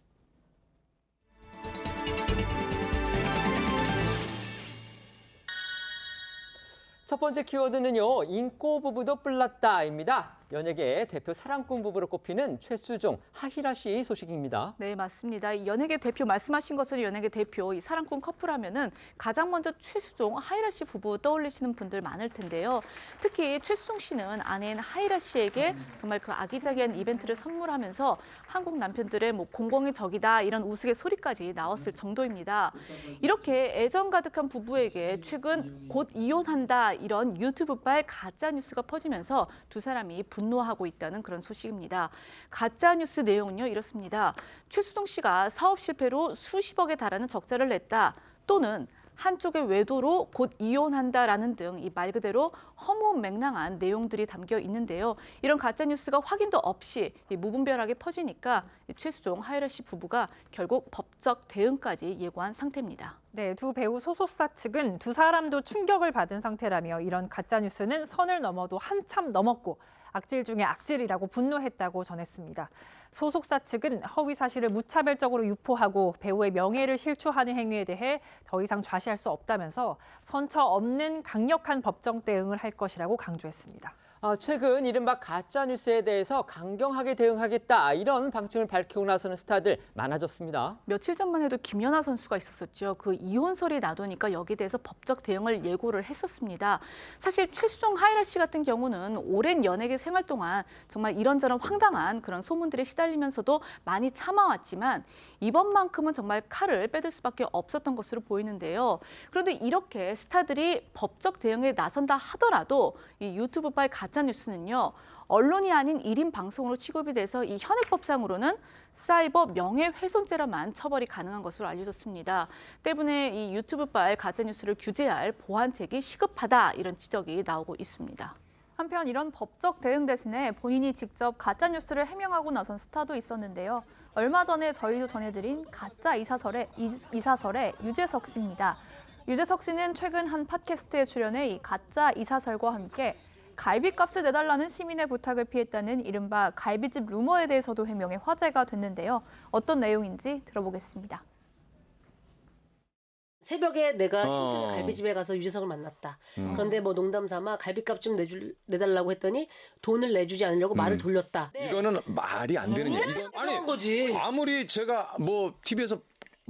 첫 번째 키워드는요. 인꼬 부부도 뿔났다입니다. 연예계 대표 사랑꾼 부부로 꼽히는 최수종, 하희라 씨 소식입니다. 네, 맞습니다. 이 연예계 대표 말씀하신 것은 연예계 대표 이 사랑꾼 커플 하면은 가장 먼저 최수종, 하희라 씨 부부 떠올리시는 분들 많을 텐데요. 특히 최수종 씨는 아내인 하희라 씨에게 정말 그 아기자기한 이벤트를 선물하면서 한국 남편들의 뭐 공공의 적이다 이런 우스갯소리까지 나왔을 정도입니다. 이렇게 애정 가득한 부부에게 최근 곧 이혼한다 이런 유튜브발 가짜 뉴스가 퍼지면서 두 사람이 분노하고 있다는 그런 소식입니다. 가짜 뉴스 내용은요 이렇습니다. 최수종 씨가 사업 실패로 수십억에 달하는 적자를 냈다. 또는 한쪽의 외도로 곧 이혼한다라는 등 이 말 그대로 허무맹랑한 내용들이 담겨 있는데요. 이런 가짜 뉴스가 확인도 없이 무분별하게 퍼지니까 최수종, 하희라 씨 부부가 결국 법적 대응까지 예고한 상태입니다. 네, 두 배우 소속사 측은 두 사람도 충격을 받은 상태라며 이런 가짜 뉴스는 선을 넘어도 한참 넘었고 악질 중에 악질이라고 분노했다고 전했습니다. 소속사 측은 허위 사실을 무차별적으로 유포하고 배우의 명예를 실추하는 행위에 대해 더 이상 좌시할 수 없다면서 선처 없는 강력한 법적 대응을 할 것이라고 강조했습니다. 최근 이른바 가짜 뉴스에 대해서 강경하게 대응하겠다 이런 방침을 밝히고 나서는 스타들 많아졌습니다. 며칠 전만 해도 김연아 선수가 있었었죠. 그 이혼설이 나도니까 여기에 대해서 법적 대응을 예고를 했었습니다. 사실 최수종, 하희라 씨 같은 경우는 오랜 연예계 생활 동안 정말 이런저런 황당한 그런 소문들에 시달리면서도 많이 참아왔지만 이번만큼은 정말 칼을 빼들 수밖에 없었던 것으로 보이는데요. 그런데 이렇게 스타들이 법적 대응에 나선다 하더라도 이 유튜브발 가짜 뉴스는요. 언론이 아닌 1인 방송으로 취급이 돼서 이 현행법상으로는 사이버 명예훼손죄로만 처벌이 가능한 것으로 알려졌습니다. 때문에 이 유튜브발 가짜 뉴스를 규제할 보완책이 시급하다 이런 지적이 나오고 있습니다. 한편 이런 법적 대응 대신에 본인이 직접 가짜 뉴스를 해명하고 나선 스타도 있었는데요. 얼마 전에 저희도 전해드린 가짜 이사설의 유재석 씨입니다. 유재석 씨는 최근 한 팟캐스트에 출연해 이 가짜 이사설과 함께 갈비값을 내달라는 시민의 부탁을 피했다는 이른바 갈비집 루머에 대해서도 해명해 화제가 됐는데요. 어떤 내용인지 들어보겠습니다. 새벽에 내가 신촌에 갈비집에 가서 유재석을 만났다. 그런데 뭐 농담 삼아 갈비값 좀 내달라고 했더니 돈을 내주지 않으려고 말을 돌렸다. 이거는 말이 안 되는 얘기죠. 아니 거지. 아무리 제가 뭐 TV에서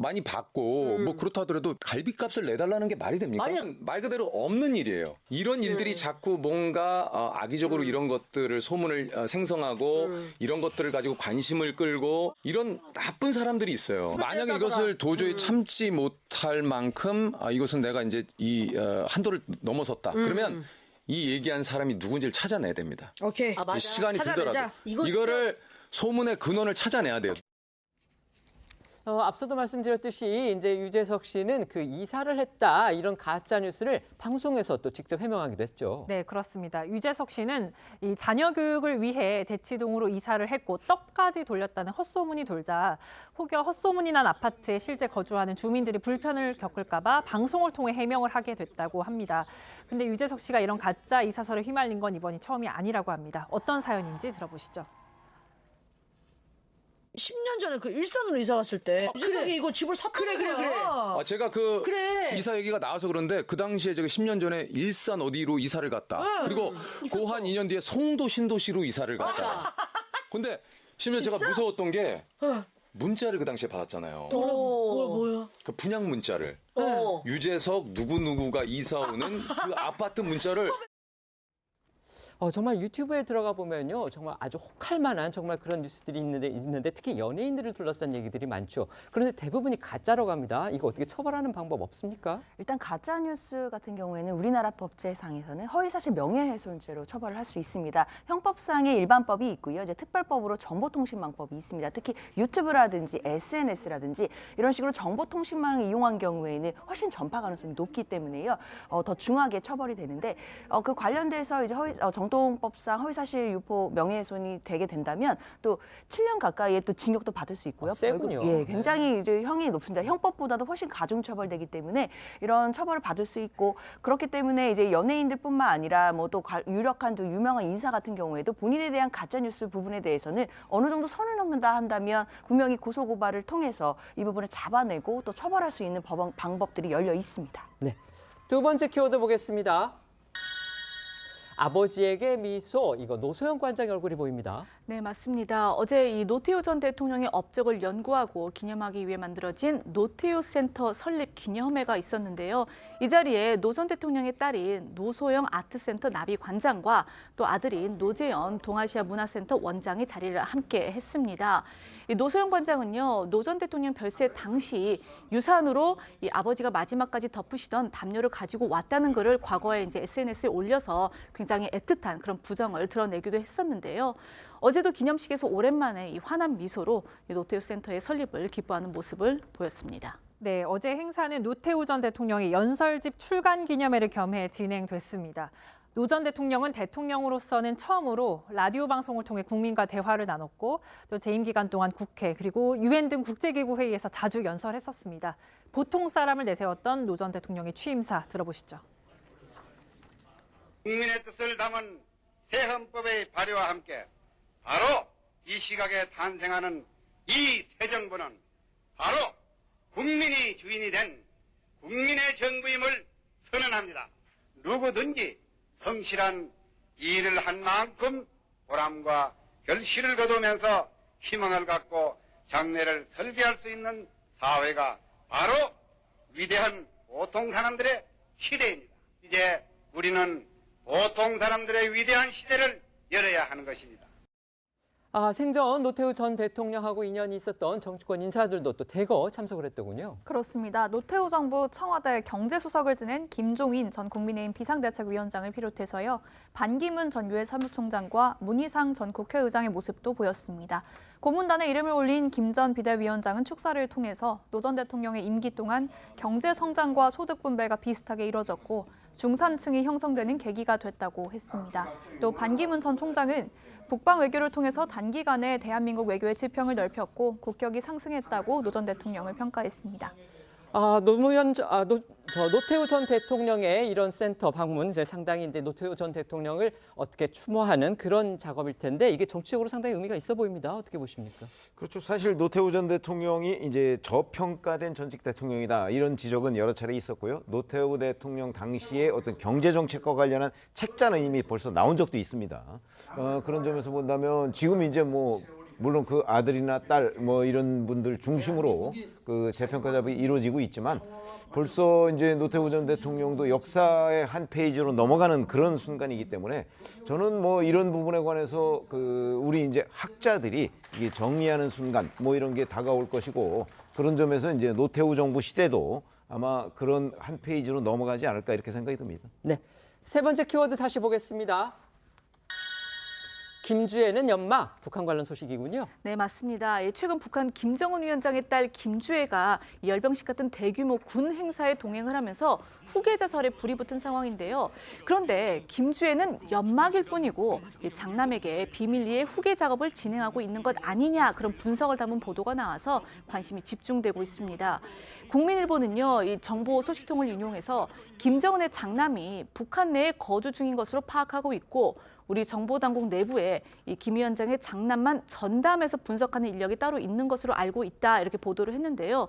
많이 받고 뭐 그렇다 하더라도 갈비값을 내달라는 게 말이 됩니까? 말 그대로 없는 일이에요. 이런 일들이 자꾸 뭔가 악의적으로 이런 것들을 소문을 생성하고 이런 것들을 가지고 관심을 끌고 이런 나쁜 사람들이 있어요. 만약에 이것을 도저히 참지 못할 만큼 이것은 내가 이제 이 한도를 넘어섰다. 그러면 이 얘기한 사람이 누군지를 찾아내야 됩니다. 오케이. 맞아. 시간이 들더라도 이거 이거를 소문의 근원을 찾아내야 돼요. 앞서도 말씀드렸듯이 이제 유재석 씨는 그 이사를 했다 이런 가짜 뉴스를 방송에서 또 직접 해명하기도 했죠. 네, 그렇습니다. 유재석 씨는 이 자녀 교육을 위해 대치동으로 이사를 했고 떡까지 돌렸다는 헛소문이 돌자 혹여 헛소문이 난 아파트에 실제 거주하는 주민들이 불편을 겪을까 봐 방송을 통해 해명을 하게 됐다고 합니다. 근데 유재석 씨가 이런 가짜 이사설에 휘말린 건 이번이 처음이 아니라고 합니다. 어떤 사연인지 들어보시죠. 10년 전에 그 일산으로 이사 갔을 때 유재석이 이거 집을 샀다는 거야. 제가 이사 얘기가 나와서 그런데 그 당시에 제가 10년 전에 일산 어디로 이사를 갔다. 그리고 그 한 2년 뒤에 송도 신도시로 이사를 갔다. 근데 심지어 제가 무서웠던 게 문자를 그 당시에 받았잖아요. 뭐야? 그 분양 문자를. 유재석 누구누구가 이사 오는 그 아파트 문자를 정말 유튜브에 들어가 보면요, 정말 아주 혹할 만한 정말 그런 뉴스들이 있는데 특히 연예인들을 둘러싼 얘기들이 많죠. 그런데 대부분이 가짜라고 합니다. 이거 어떻게 처벌하는 방법 없습니까? 일단 가짜 뉴스 같은 경우에는 우리나라 법제상에서는 허위사실 명예훼손죄로 처벌을 할 수 있습니다. 형법상의 일반법이 있고요. 이제 특별법으로 정보통신망법이 있습니다. 특히 유튜브라든지 SNS라든지 이런 식으로 정보통신망을 이용한 경우에는 훨씬 전파 가능성이 높기 때문에요. 더 중하게 처벌이 되는데 그 관련돼서 이제 정통법상 허위사실 유포 명예훼손이 되게 된다면 또 7년 가까이의 또 징역도 받을 수 있고요. 세군요. 예, 굉장히 이제 형이 높습니다. 형법보다도 훨씬 가중 처벌되기 때문에 이런 처벌을 받을 수 있고 그렇기 때문에 이제 연예인들뿐만 아니라 뭐 또 유력한 또 유명한 인사 같은 경우에도 본인에 대한 가짜 뉴스 부분에 대해서는 어느 정도 선을 넘는다 한다면 분명히 고소 고발을 통해서 이 부분을 잡아내고 또 처벌할 수 있는 방법들이 열려 있습니다. 네, 두 번째 키워드 보겠습니다. 아버지에게 미소, 이거 노소영 관장의 얼굴이 보입니다. 네, 맞습니다. 어제 이 노태우 전 대통령의 업적을 연구하고 기념하기 위해 만들어진 노태우 센터 설립 기념회가 있었는데요. 이 자리에 노 전 대통령의 딸인 노소영 아트센터 나비 관장과 또 아들인 노재현 동아시아 문화센터 원장이 자리를 함께 했습니다. 이 노소영 관장은요, 노 전 대통령 별세 당시 유산으로 이 아버지가 마지막까지 덮으시던 담요를 가지고 왔다는 글을 과거에 이제 SNS에 올려서 굉장히 애틋한 그런 부정을 드러내기도 했었는데요. 어제도 기념식에서 오랜만에 이 환한 미소로 이 노태우 센터의 설립을 기뻐하는 모습을 보였습니다. 네, 어제 행사는 노태우 전 대통령의 연설집 출간 기념회를 겸해 진행됐습니다. 노 전 대통령은 대통령으로서는 처음으로 라디오 방송을 통해 국민과 대화를 나눴고 또 재임 기간 동안 국회 그리고 유엔 등 국제기구 회의에서 자주 연설했었습니다. 보통 사람을 내세웠던 노 전 대통령의 취임사 들어보시죠. 국민의 뜻을 담은 새 헌법의 발의와 함께 바로 이 시각에 탄생하는 이 새 정부는 바로 국민이 주인이 된 국민의 정부임을 선언합니다. 누구든지 성실한 일을 한 만큼 보람과 결실을 거두면서 희망을 갖고 장래를 설계할 수 있는 사회가 바로 위대한 보통 사람들의 시대입니다. 이제 우리는 보통 사람들의 위대한 시대를 열어야 하는 것입니다. 생전 노태우 전 대통령하고 인연이 있었던 정치권 인사들도 또 대거 참석을 했더군요. 그렇습니다. 노태우 정부 청와대 경제수석을 지낸 김종인 전 국민의힘 비상대책위원장을 비롯해서요. 반기문 전 유엔 사무총장과 문희상 전 국회의장의 모습도 보였습니다. 고문단에 이름을 올린 김 전 비대위원장은 축사를 통해서 노 전 대통령의 임기 동안 경제 성장과 소득 분배가 비슷하게 이뤄졌고 중산층이 형성되는 계기가 됐다고 했습니다. 또 반기문 전 총장은 북방 외교를 통해서 단기간에 대한민국 외교의 지평을 넓혔고 국격이 상승했다고 노 전 대통령을 평가했습니다. 노태우 전 대통령의 이런 센터 방문 이제 상당히 이제 노태우 전 대통령을 어떻게 추모하는 그런 작업일 텐데 이게 정치적으로 상당히 의미가 있어 보입니다. 어떻게 보십니까? 그렇죠. 사실 노태우 전 대통령이 이제 저평가된 전직 대통령이다 이런 지적은 여러 차례 있었고요. 노태우 대통령 당시에 어떤 경제 정책과 관련한 책자는 이미 벌써 나온 적도 있습니다. 그런 점에서 본다면 지금 이제 뭐 물론 그 아들이나 딸 뭐 이런 분들 중심으로 그 재평가 작업이 이루어지고 있지만 벌써 이제 노태우 전 대통령도 역사의 한 페이지로 넘어가는 그런 순간이기 때문에 저는 뭐 이런 부분에 관해서 그 우리 이제 학자들이 이게 정리하는 순간 뭐 이런 게 다가올 것이고 그런 점에서 이제 노태우 정부 시대도 아마 그런 한 페이지로 넘어가지 않을까 이렇게 생각이 듭니다. 네, 세 번째 키워드 다시 보겠습니다. 김주애는 연막, 북한 관련 소식이군요. 네, 맞습니다. 최근 북한 김정은 위원장의 딸 김주애가 열병식 같은 대규모 군 행사에 동행을 하면서 후계자설에 불이 붙은 상황인데요. 그런데 김주애는 연막일 뿐이고 장남에게 비밀리에 후계 작업을 진행하고 있는 것 아니냐 그런 분석을 담은 보도가 나와서 관심이 집중되고 있습니다. 국민일보는요, 이 정보 소식통을 인용해서 김정은의 장남이 북한 내에 거주 중인 것으로 파악하고 있고 우리 정보당국 내부에 이 김 위원장의 장남만 전담해서 분석하는 인력이 따로 있는 것으로 알고 있다 이렇게 보도를 했는데요.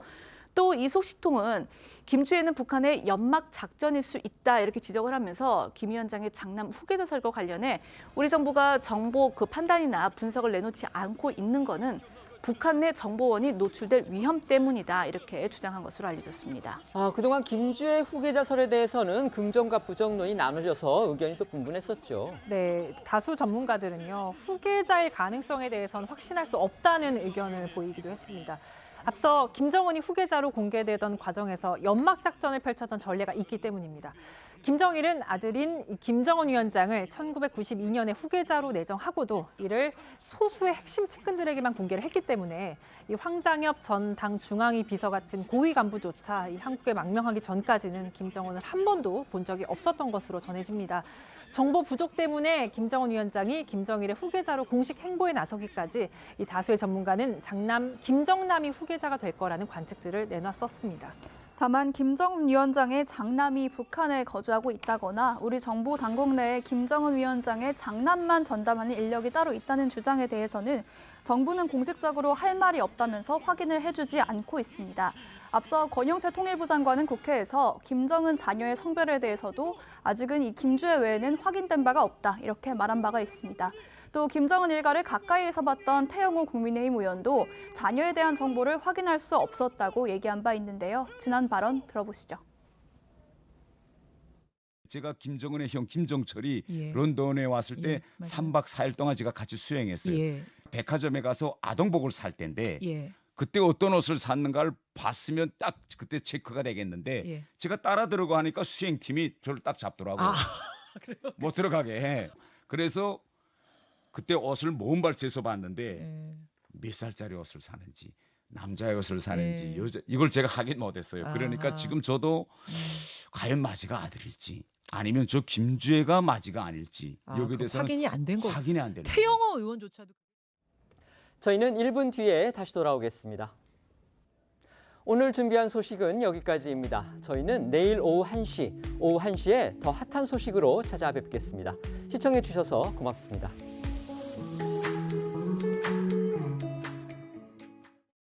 또 이 소식통은 김주애는 북한의 연막 작전일 수 있다 이렇게 지적을 하면서 김 위원장의 장남 후계자설과 관련해 우리 정부가 정보 그 판단이나 분석을 내놓지 않고 있는 거는 북한 내 정보원이 노출될 위험 때문이다 이렇게 주장한 것으로 알려졌습니다. 그동안 김주애 후계자설에 대해서는 긍정과 부정론이 나눠져서 의견이 또 분분했었죠. 네, 다수 전문가들은요, 후계자의 가능성에 대해서는 확신할 수 없다는 의견을 보이기도 했습니다. 앞서 김정은이 후계자로 공개되던 과정에서 연막 작전을 펼쳤던 전례가 있기 때문입니다. 김정일은 아들인 김정은 위원장을 1992년에 후계자로 내정하고도 이를 소수의 핵심 측근들에게만 공개를 했기 때문에 이 황장엽 전 당 중앙위 비서 같은 고위 간부조차 이 한국에 망명하기 전까지는 김정은을 한 번도 본 적이 없었던 것으로 전해집니다. 정보 부족 때문에 김정은 위원장이 김정일의 후계자로 공식 행보에 나서기까지 이 다수의 전문가는 장남 김정남이 후계자가 될 거라는 관측들을 내놨었습니다. 다만 김정은 위원장의 장남이 북한에 거주하고 있다거나 우리 정부 당국 내에 김정은 위원장의 장남만 전담하는 인력이 따로 있다는 주장에 대해서는 정부는 공식적으로 할 말이 없다면서 확인을 해주지 않고 있습니다. 앞서 권영세 통일부 장관은 국회에서 김정은 자녀의 성별에 대해서도 아직은 이 김주애 외에는 확인된 바가 없다 이렇게 말한 바가 있습니다. 또 김정은 일가를 가까이에서 봤던 태영호 국민의힘 의원도 자녀에 대한 정보를 확인할 수 없었다고 얘기한 바 있는데요. 지난 발언 들어보시죠. 제가 김정은의 형 김정철이 런던에 왔을 때 3박 4일 동안 제가 같이 수행했어요. 백화점에 가서 아동복을 살 때인데 그때 어떤 옷을 샀는가를 봤으면 딱 그때 체크가 되겠는데 제가 따라 들어가니까 수행팀이 저를 딱 잡더라고요. 못 들어가게 해. 그래서 그때 옷을 모은발 재서 봤는데 몇 살짜리 옷을 사는지 남자의 옷을 사는지 여자 이걸 제가 확인 못했어요. 그러니까 지금 저도 과연 마지가 아들일지 아니면 저 김주애가 마지가 아닐지 여기에 대해서는 확인이 안 된 거. 확인이 안 되는 태영호 의원조차도. 저희는 1분 뒤에 다시 돌아오겠습니다. 오늘 준비한 소식은 여기까지입니다. 저희는 내일 오후 1시에 더 핫한 소식으로 찾아뵙겠습니다. 시청해 주셔서 고맙습니다.